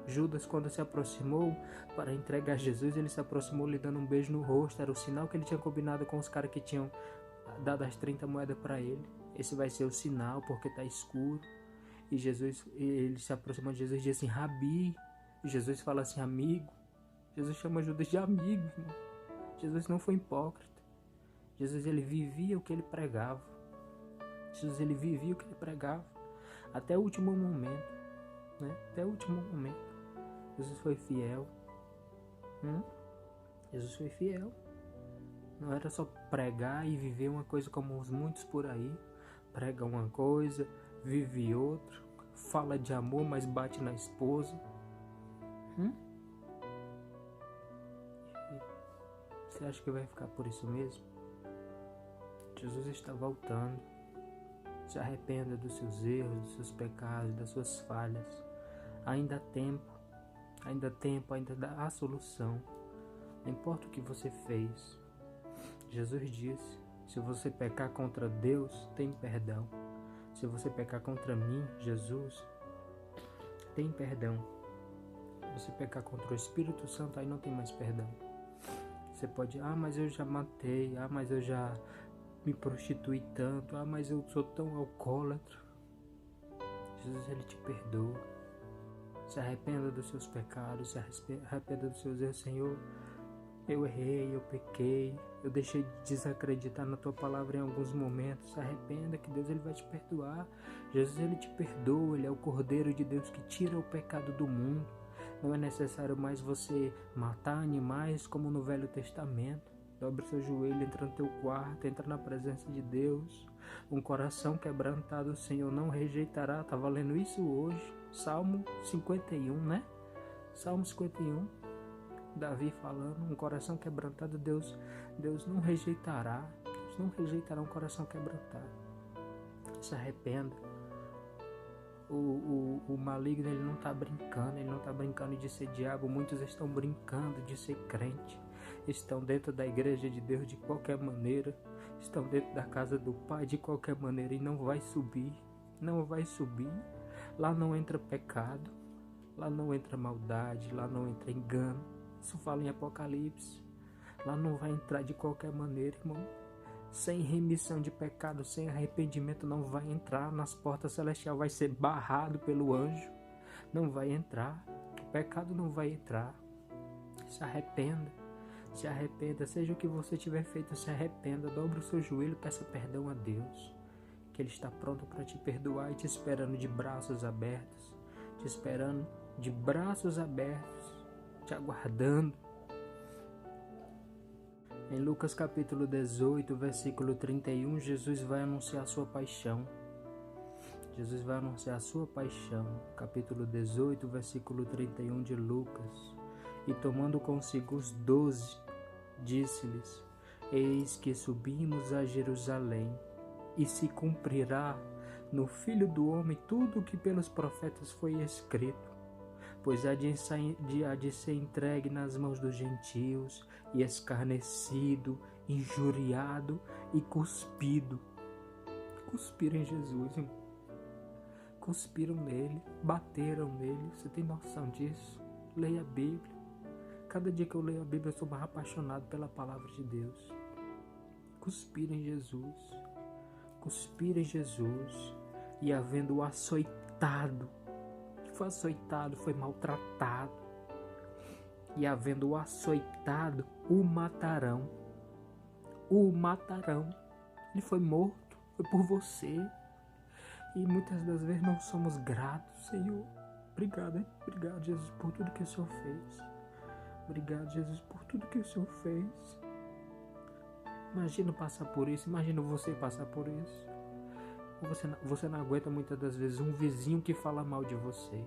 Speaker 1: Judas, quando se aproximou para entregar Jesus, ele se aproximou lhe dando um beijo no rosto. Era o sinal que ele tinha combinado com os caras que tinham dado as 30 moedas para ele. Esse vai ser o sinal, porque está escuro. E Jesus, ele se aproximou de Jesus e diz assim: Rabi. E Jesus fala assim: amigo. Jesus chama Judas de amigo, irmão. Jesus não foi hipócrita. Jesus, ele vivia o que ele pregava. Jesus, ele vivia o que ele pregava até o último momento, né? Até o último momento. Jesus foi fiel. Jesus foi fiel. Não era só pregar e viver uma coisa como os muitos por aí. Prega uma coisa, vive outra, fala de amor, mas bate na esposa. Você acha que vai ficar por isso mesmo? Jesus está voltando. Se arrependa dos seus erros, dos seus pecados, das suas falhas. Ainda há tempo, ainda há solução. Não importa o que você fez. Jesus disse Se você pecar contra Deus, tem perdão. Se você pecar contra mim, Jesus, tem perdão. Se você pecar contra o Espírito Santo, aí não tem mais perdão. Você pode, mas eu já matei, mas eu já me prostituí tanto, mas eu sou tão alcoólatra. Jesus, ele te perdoa. Se arrependa dos seus pecados, se arrependa dos seus erros. Senhor, eu errei, eu pequei, eu deixei de desacreditar na tua palavra em alguns momentos. Se arrependa que Deus, ele vai te perdoar. Jesus, ele te perdoa, ele é o Cordeiro de Deus que tira o pecado do mundo. Não é necessário mais você matar animais como no Velho Testamento. Dobre seu joelho, entra no teu quarto, entra na presença de Deus. Um coração quebrantado o Senhor não rejeitará. Estava lendo isso hoje, Salmo 51, né? Salmo 51, Davi falando, um coração quebrantado Deus não rejeitará. Deus não rejeitará um coração quebrantado. Se arrependa. O maligno, ele não está brincando de ser diabo. Muitos estão brincando de ser crente. Estão dentro da igreja de Deus de qualquer maneira, estão dentro da casa do Pai de qualquer maneira, e não vai subir. Lá não entra pecado, lá não entra maldade, lá não entra engano. Isso fala em Apocalipse. Lá não vai entrar de qualquer maneira, irmão. Sem remissão de pecado, sem arrependimento, não vai entrar nas portas celestiais, vai ser barrado pelo anjo. Não vai entrar, o pecado não vai entrar. Se arrependa, seja o que você tiver feito, se arrependa, dobre o seu joelho, peça perdão a Deus, que Ele está pronto para te perdoar e te esperando de braços abertos, te aguardando. Em Lucas capítulo 18, versículo 31, Jesus vai anunciar a sua paixão. Capítulo 18, versículo 31 de Lucas. E tomando consigo os 12, disse-lhes: Eis que subimos a Jerusalém, e se cumprirá no Filho do Homem tudo o que pelos profetas foi escrito. Pois há de ser entregue nas mãos dos gentios, e escarnecido, injuriado e cuspido. Cuspiram em Jesus, irmão. Cuspiram nele, bateram nele. Você tem noção disso? Leia a Bíblia. Cada dia que eu leio a Bíblia, eu sou mais apaixonado pela palavra de Deus. Cuspiram em Jesus, e havendo-o açoitado, foi maltratado, e havendo-o açoitado, o matarão. Ele foi morto, foi por você. E muitas das vezes não somos gratos. Senhor, obrigado Jesus, por tudo que o Senhor fez. Obrigado, Jesus, por tudo que o Senhor fez. Imagina passar por isso, imagina você passar por isso. Você não aguenta muitas das vezes um vizinho que fala mal de você.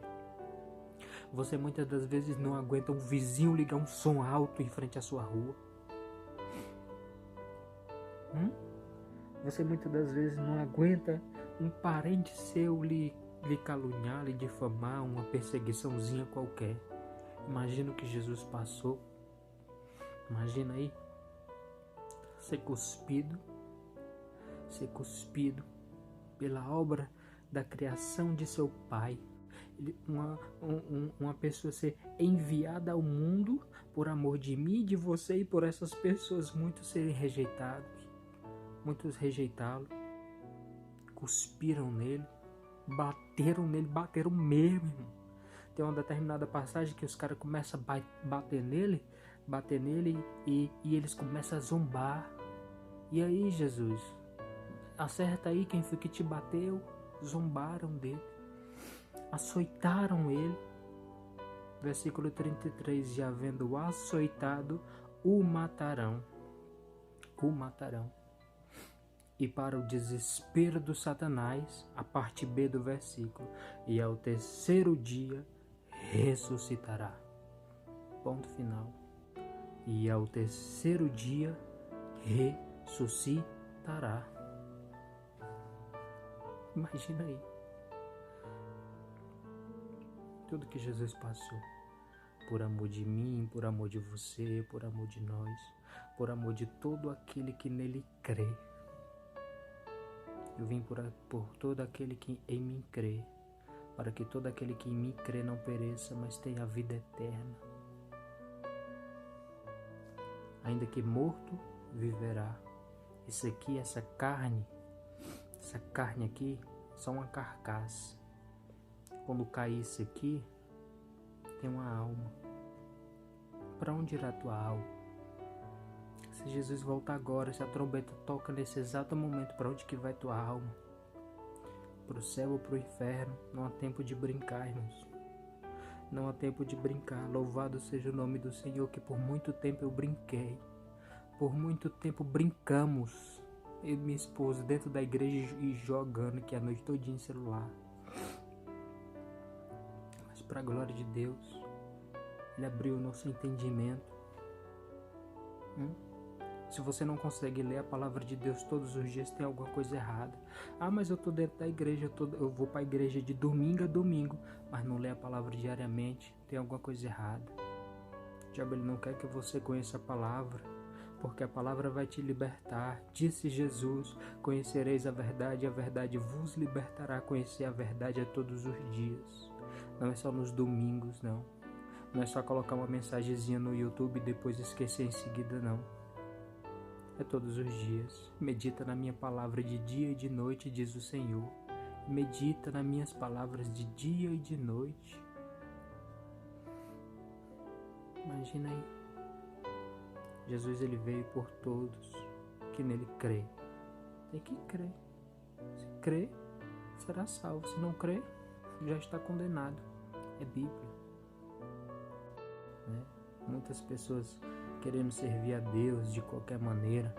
Speaker 1: Você muitas das vezes não aguenta um vizinho ligar um som alto em frente à sua rua. Você muitas das vezes não aguenta um parente seu lhe caluniar, lhe difamar, uma perseguiçãozinha qualquer. Imagina o que Jesus passou. Imagina aí, ser cuspido pela obra da criação de seu Pai. Uma pessoa ser enviada ao mundo por amor de mim e de você, e por essas pessoas muitos serem rejeitados, muitos rejeitá-lo, cuspiram nele, bateram mesmo, irmão. Tem uma determinada passagem que os caras começam a bater nele e eles começam a zombar. E aí, Jesus, acerta aí quem foi que te bateu. Zombaram dele, açoitaram ele. Versículo 33, e havendo açoitado, o matarão. E para o desespero do Satanás, a parte B do versículo, e ao terceiro dia ressuscitará. Ponto final. E ao terceiro dia ressuscitará. Imagina aí. Tudo que Jesus passou. Por amor de mim, por amor de você, por amor de nós, por amor de todo aquele que nele crê. Eu vim por todo aquele que em mim crê, para que todo aquele que em mim crê não pereça, mas tenha a vida eterna. Ainda que morto, viverá. Isso aqui, essa carne aqui, é só uma carcaça. Quando cair isso aqui, tem uma alma. Para onde irá a tua alma? Se Jesus voltar agora, se a trombeta toca nesse exato momento, para onde que vai tua alma? Para o céu ou para o inferno? Não há tempo de brincar, irmãos. Não há tempo de brincar. Louvado seja o nome do Senhor, que por muito tempo eu brinquei. Por muito tempo brincamos, eu e minha esposa, dentro da igreja e jogando aqui a noite todinha em celular. Mas para a glória de Deus, Ele abriu o nosso entendimento. Se você não consegue ler a palavra de Deus todos os dias, tem alguma coisa errada. Mas eu estou dentro da igreja, eu vou para a igreja de domingo a domingo, mas não lê a palavra diariamente, tem alguma coisa errada. O diabo, ele não quer que você conheça a palavra, porque a palavra vai te libertar. Disse Jesus: conhecereis a verdade, e a verdade vos libertará. Conhecer a verdade a todos os dias. Não é só nos domingos, não. Não é só colocar uma mensagenzinha no YouTube e depois esquecer em seguida, não. É todos os dias. Medita na minha palavra de dia e de noite, diz o Senhor. Medita nas minhas palavras de dia e de noite. Imagina aí. Jesus, ele veio por todos que nele crê. Tem que crer. Se crer, será salvo. Se não crer, já está condenado. É Bíblia. Né? Muitas pessoas querendo servir a Deus de qualquer maneira.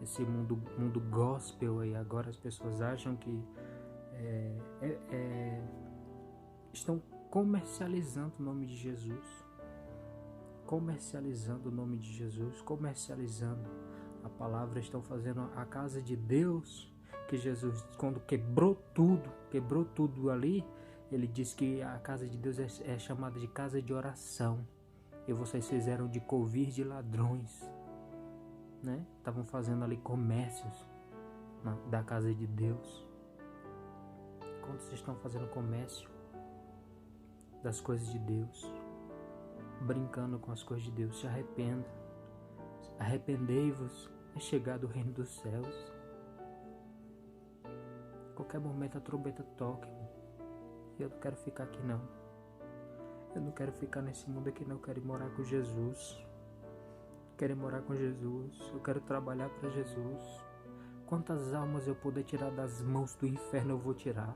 Speaker 1: Esse mundo gospel aí, agora as pessoas acham que estão comercializando o nome de Jesus. Comercializando o nome de Jesus, comercializando a palavra, estão fazendo a casa de Deus, que Jesus, quando quebrou tudo ali, ele disse que a casa de Deus é chamada de casa de oração, e vocês fizeram de covir de ladrões, né? Estavam fazendo ali comércios da casa de Deus. Quando vocês estão fazendo comércio das coisas de Deus, brincando com as coisas de Deus, se arrependa. Arrependei-vos, é chegado o reino dos céus. Qualquer momento a trombeta toca. Eu não quero ficar aqui, não. Eu não quero ficar nesse mundo aqui, não. Eu quero ir morar com Jesus. Quero ir morar com Jesus. Eu quero trabalhar para Jesus. Quantas almas eu puder tirar das mãos do inferno, eu vou tirar.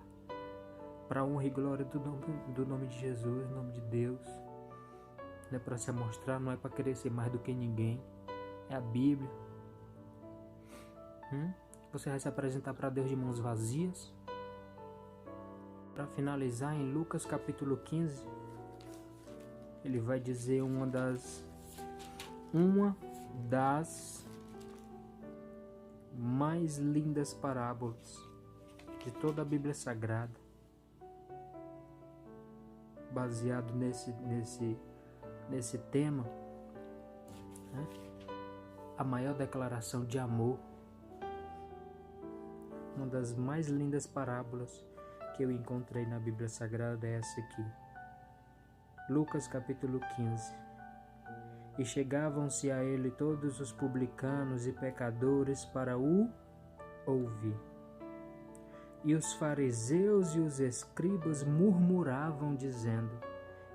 Speaker 1: Para a honra e glória do nome de Jesus, do nome de Deus. Não é para se mostrar, não é para querer ser mais do que ninguém. É a Bíblia. Você vai se apresentar para Deus de mãos vazias? Para finalizar, em Lucas capítulo 15, ele vai dizer uma das mais lindas parábolas de toda a Bíblia Sagrada, baseado nesse tema, né? A maior declaração de amor, uma das mais lindas parábolas que eu encontrei na Bíblia Sagrada é essa aqui. Lucas capítulo 15. E chegavam-se a ele todos os publicanos e pecadores para o ouvir. E os fariseus e os escribas murmuravam, dizendo: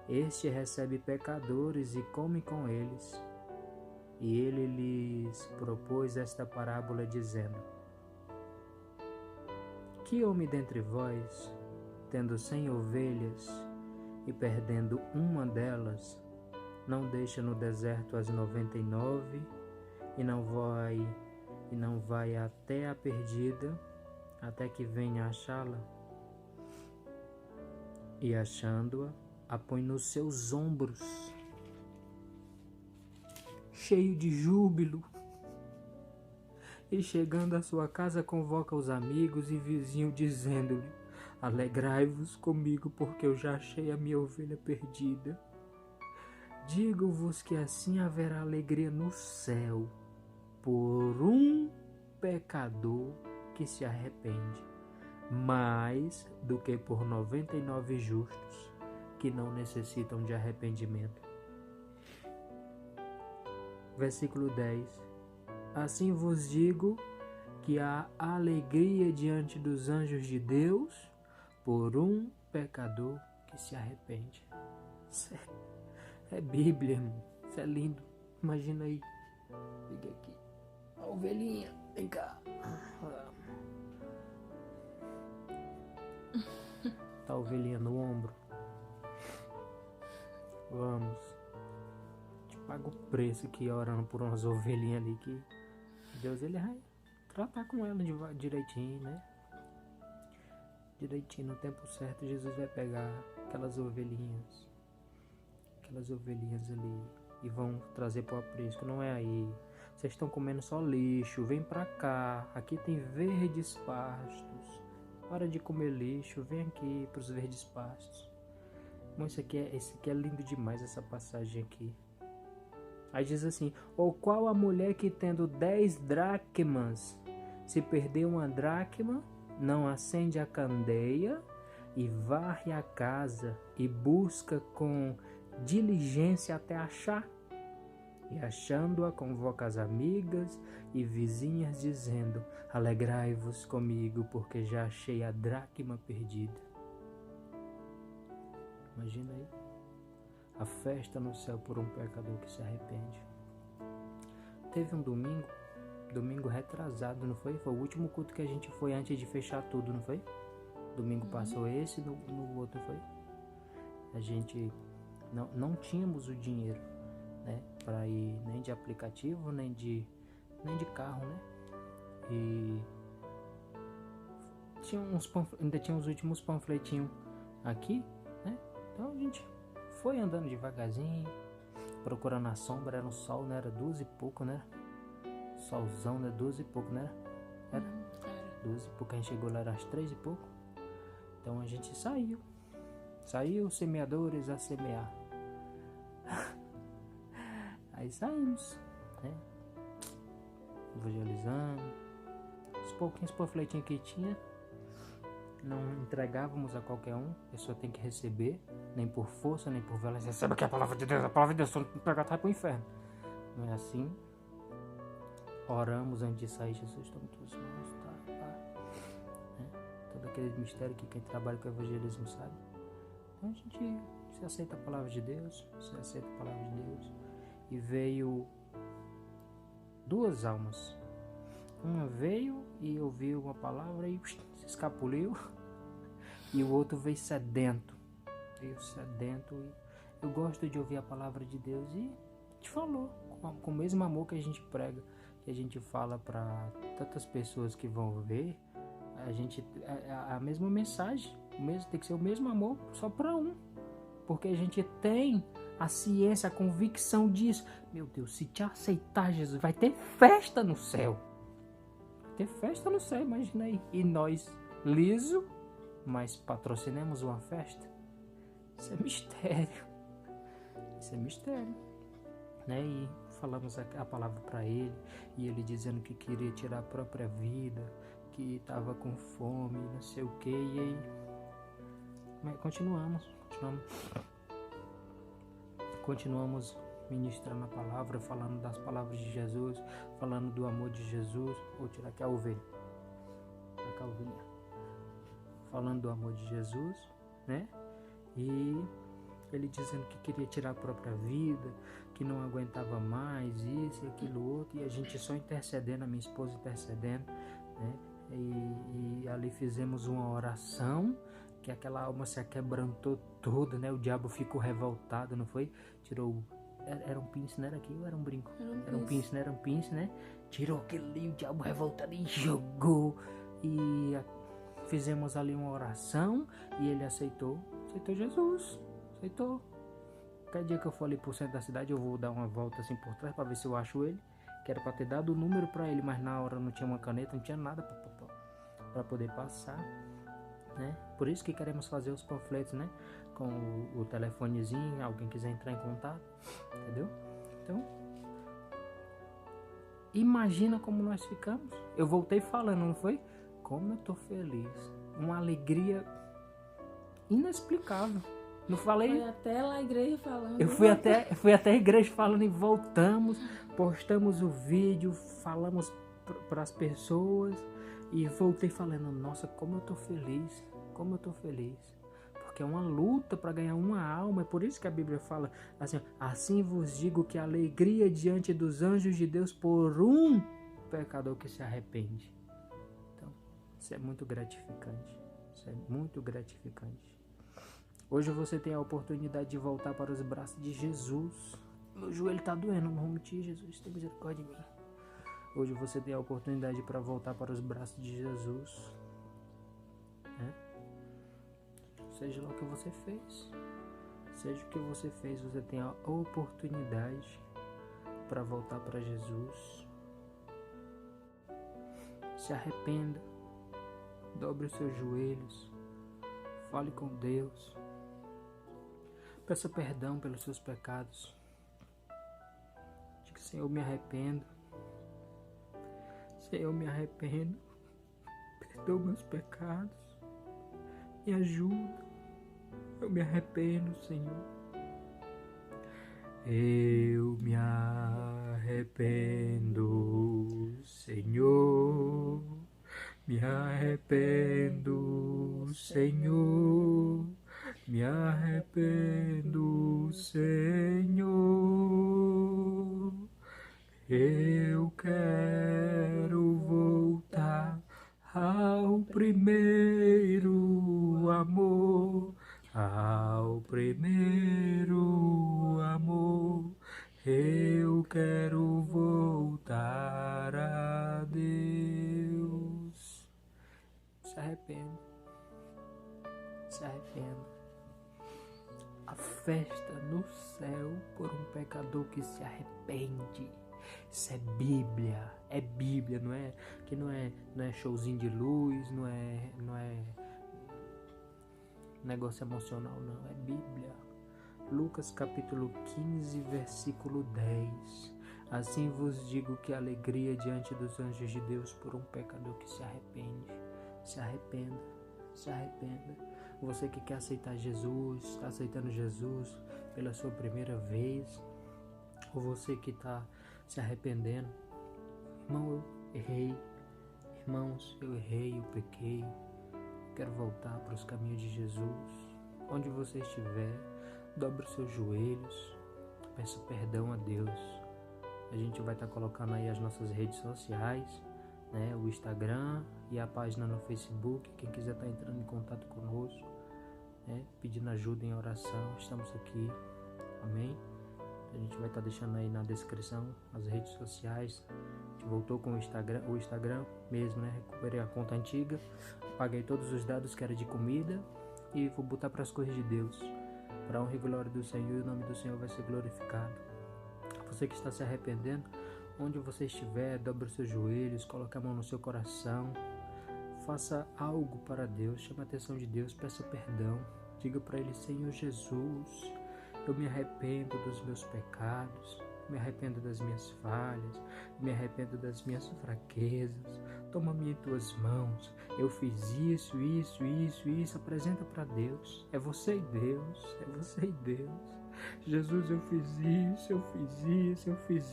Speaker 1: Este recebe pecadores e come com eles. E ele lhes propôs esta parábola, dizendo: Que homem dentre vós, tendo 100 ovelhas e perdendo uma delas, não deixa no deserto as 99 e não vai até a perdida, até que venha achá-la? E achando-a, a põe nos seus ombros, cheio de júbilo. E chegando à sua casa, convoca os amigos e vizinhos, dizendo-lhe: Alegrai-vos comigo, porque eu já achei a minha ovelha perdida. Digo-vos que assim haverá alegria no céu por um pecador que se arrepende, mais do que por 99 justos que não necessitam de arrependimento. Versículo 10. Assim vos digo que há alegria diante dos anjos de Deus por um pecador que se arrepende. Isso é Bíblia, irmão. Isso é lindo. Imagina aí. Liga aqui. A ovelhinha. Vem cá. Tá a ovelhinha no ombro. Vamos. Te paga o preço aqui orando por umas ovelhinhas ali que Deus ele vai tratar com ela direitinho, né? Direitinho, no tempo certo, Jesus vai pegar aquelas ovelhinhas ali e vão trazer para o aprisco. Não é aí. Vocês estão comendo só lixo, vem pra cá. Aqui tem verdes pastos. Para de comer lixo, vem aqui para os verdes pastos. Bom, esse aqui é lindo demais, essa passagem aqui. Aí diz assim: ou qual a mulher que tendo 10 dracmas, se perder uma dracma, não acende a candeia e varre a casa e busca com diligência até achar? E achando-a, convoca as amigas e vizinhas, dizendo: alegrai-vos comigo, porque já achei a dracma perdida. Imagina aí a festa no céu por um pecador que se arrepende. Teve um domingo retrasado, não foi? Foi o último culto que a gente foi antes de fechar tudo, não foi? Domingo passou esse, no outro foi? A gente não tínhamos o dinheiro, né, para ir nem de aplicativo, nem de carro, né? E ainda tinha os últimos panfletinhos aqui, né? Então a gente foi andando devagarzinho, procurando a sombra. Era um sol, né? Era 12 e pouco, né? Solzão, né? 12 e pouco, né? Era 12 e pouco. A gente chegou lá, era às 3 e pouco. Então a gente saiu semeadores a semear. Aí saímos, né? Evangelizando. Os pouquinhos panfletinhos que tinha, não entregávamos a qualquer um. A pessoa tem que receber, nem por força, nem por violência. Recebe aqui a palavra de Deus, se não pegar, vai pro inferno. Não é assim. Oramos antes de sair. Jesus, toma tuas mãos, tá? Né? Todo aquele mistério que quem trabalha com o evangelismo sabe. Então a gente se aceita a palavra de Deus, e veio 2 almas. Uma veio e ouviu uma palavra e se escapuliu, e o outro veio sedento. E eu gosto de ouvir a palavra de Deus, e te falou com o mesmo amor que a gente prega, que a gente fala para tantas pessoas que vão ver. A mesma mensagem, tem que ser o mesmo amor só para um, porque a gente tem a ciência, a convicção disso. Meu Deus, se te aceitar, Jesus, vai ter festa no céu. Imagina aí. E nós, liso, mas patrocinamos uma festa. Isso é mistério. Né? E falamos a palavra para ele, e ele dizendo que queria tirar a própria vida, que estava com fome, não sei o que. E aí continuamos ministrando a palavra, falando das palavras de Jesus, falando do amor de Jesus. Vou tirar aqui a ovelha. Falando do amor de Jesus, né? E ele dizendo que queria tirar a própria vida, que não aguentava mais isso e aquilo outro, e a gente só intercedendo, a minha esposa intercedendo, né? E ali fizemos uma oração, que aquela alma se aquebrantou toda, né? O diabo ficou revoltado, não foi? Tirou, era um pince, não era aquilo? Era um brinco? Era um pince, né? Tirou aquele, o diabo revoltado e jogou. E fizemos ali uma oração, e ele aceitou Jesus, aceitou. Qualquer dia que eu for ali pro centro da cidade, eu vou dar uma volta assim por trás para ver se eu acho ele, que era para ter dado o número para ele, mas na hora não tinha uma caneta, não tinha nada para poder passar, né? Por isso que queremos fazer os panfletos, né? Com o telefonezinho, alguém quiser entrar em contato, entendeu? Então, imagina como nós ficamos. Eu voltei falando, não foi? como eu tô feliz. Uma alegria inexplicável. Não falei?
Speaker 2: Foi até lá a igreja falando.
Speaker 1: Eu fui até a igreja falando e voltamos, postamos o vídeo, falamos para as pessoas e voltei falando, nossa, como eu tô feliz, como eu tô feliz. Porque é uma luta para ganhar uma alma, é por isso que a Bíblia fala assim, assim vos digo que a alegria diante dos anjos de Deus por um pecador que se arrepende. Então, isso é muito gratificante, isso é muito gratificante. Hoje você tem a oportunidade de voltar para os braços de Jesus. Meu joelho está doendo, no nome de Jesus, tem misericórdia de mim. Hoje você tem a oportunidade para voltar para os braços de Jesus. Né? Seja lá o que você fez. Seja o que você fez, você tem a oportunidade para voltar para Jesus. Se arrependa. Dobre os seus joelhos. Fale com Deus. Peça perdão pelos seus pecados. Diga, Senhor, eu me arrependo. Senhor, eu me arrependo. Perdoa meus pecados. Me ajuda. Eu me arrependo, Senhor. Eu me arrependo, Senhor. Me arrependo, Senhor. Me arrependo, Senhor. Eu quero voltar ao primeiro amor, ao primeiro amor. Eu quero voltar a Deus. Se arrependa, se arrependa. A festa no céu por um pecador que se arrepende. Isso é Bíblia, não é? Que não é showzinho de luz, não é negócio emocional, não, é Bíblia. Lucas capítulo 15, versículo 10. Assim vos digo que a alegria diante dos anjos de Deus por um pecador que se arrepende. Se arrependa, se arrependa. Você que quer aceitar Jesus, está aceitando Jesus pela sua primeira vez, ou você que está se arrependendo, irmão, eu errei, irmãos, eu errei, eu pequei, quero voltar para os caminhos de Jesus. Onde você estiver, dobre os seus joelhos, peça perdão a Deus. A gente vai estar colocando aí as nossas redes sociais, né, o Instagram e a página no Facebook. Quem quiser estar entrando em contato conosco, né, pedindo ajuda em oração, estamos aqui, amém? A gente vai estar deixando aí na descrição as redes sociais. A gente voltou com o Instagram mesmo, né? Recuperei a conta antiga, paguei todos os dados que era de comida e vou botar para as coisas de Deus, para a honra e glória do Senhor, e o nome do Senhor vai ser glorificado. Você que está se arrependendo, onde você estiver, dobre os seus joelhos, coloque a mão no seu coração, faça algo para Deus, chame a atenção de Deus, peça perdão, diga para Ele: Senhor Jesus, eu me arrependo dos meus pecados, me arrependo das minhas falhas, me arrependo das minhas fraquezas, toma-me em tuas mãos, eu fiz isso, apresenta para Deus, é você e Deus, é você e Deus. Jesus, eu fiz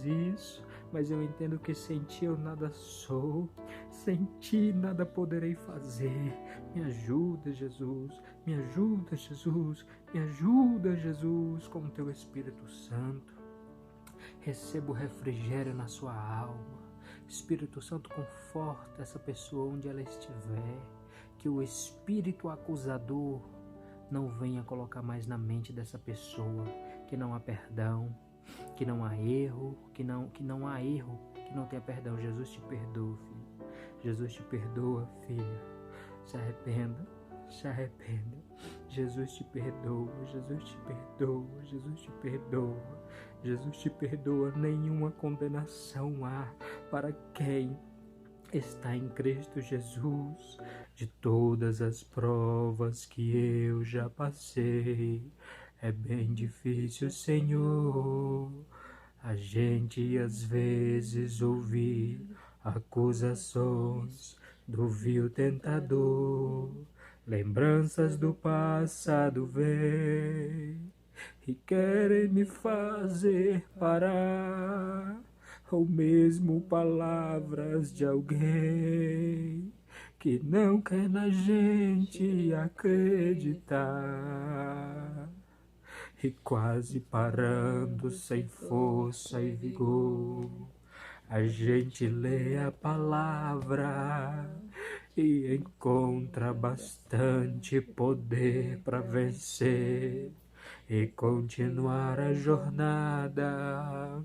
Speaker 1: isso, mas eu entendo que sem ti eu nada sou, sem ti nada poderei fazer. Me ajuda, Jesus, me ajuda, Jesus, me ajuda, Jesus, com o teu Espírito Santo. Receba o refrigério na sua alma. Espírito Santo, conforta essa pessoa onde ela estiver, que o espírito acusador não venha colocar mais na mente dessa pessoa que não há perdão, que não há erro, que não há erro, que não tenha perdão. Jesus te perdoa, filho. Jesus te perdoa, filha. Se arrependa, se arrependa. Jesus te perdoa, Jesus te perdoa, Jesus te perdoa. Jesus te perdoa, nenhuma condenação há para quem está em Cristo Jesus. De todas as provas que eu já passei, é bem difícil, Senhor, a gente às vezes ouvir acusações do vil tentador. Lembranças do passado vêm e querem me fazer parar, ou mesmo palavras de alguém que não quer na gente acreditar. E quase parando sem força e vigor, a gente lê a palavra e encontra bastante poder para vencer e continuar a jornada,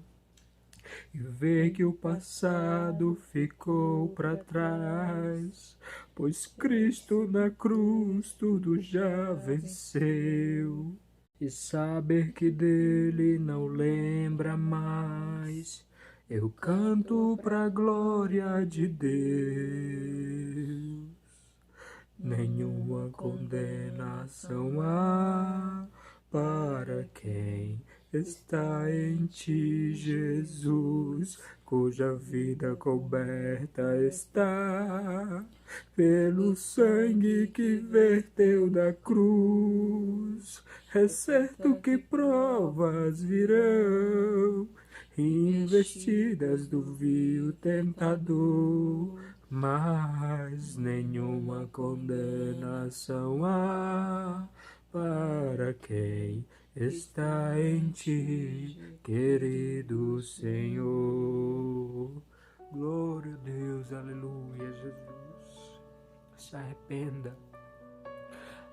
Speaker 1: e ver que o passado ficou para trás, pois Cristo na cruz tudo já venceu, e saber que dele não lembra mais. Eu canto pra glória de Deus. Nenhuma condenação há para quem está em ti, Jesus, cuja vida coberta está pelo sangue que verteu da cruz. É certo que provas virão, investidas do vil tentador, mas nenhuma condenação há para quem está em ti, querido Senhor. Glória a Deus, aleluia, Jesus. Se arrependa.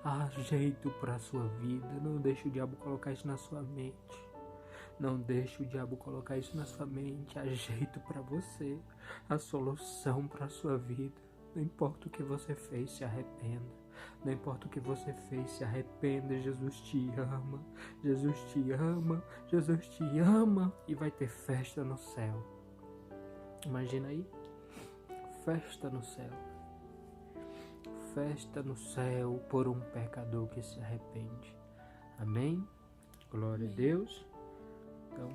Speaker 1: Há jeito para a sua vida. Não deixe o diabo colocar isso na sua mente. Não deixe o diabo colocar isso na sua mente. Há jeito para você. A solução para a sua vida. Não importa o que você fez, se arrependa. Não importa o que você fez, se arrependa. Jesus te ama. Jesus te ama. Jesus te ama. E vai ter festa no céu. Imagina aí. Festa no céu. Festa no céu por um pecador que se arrepende. Amém? Glória a Deus. Então,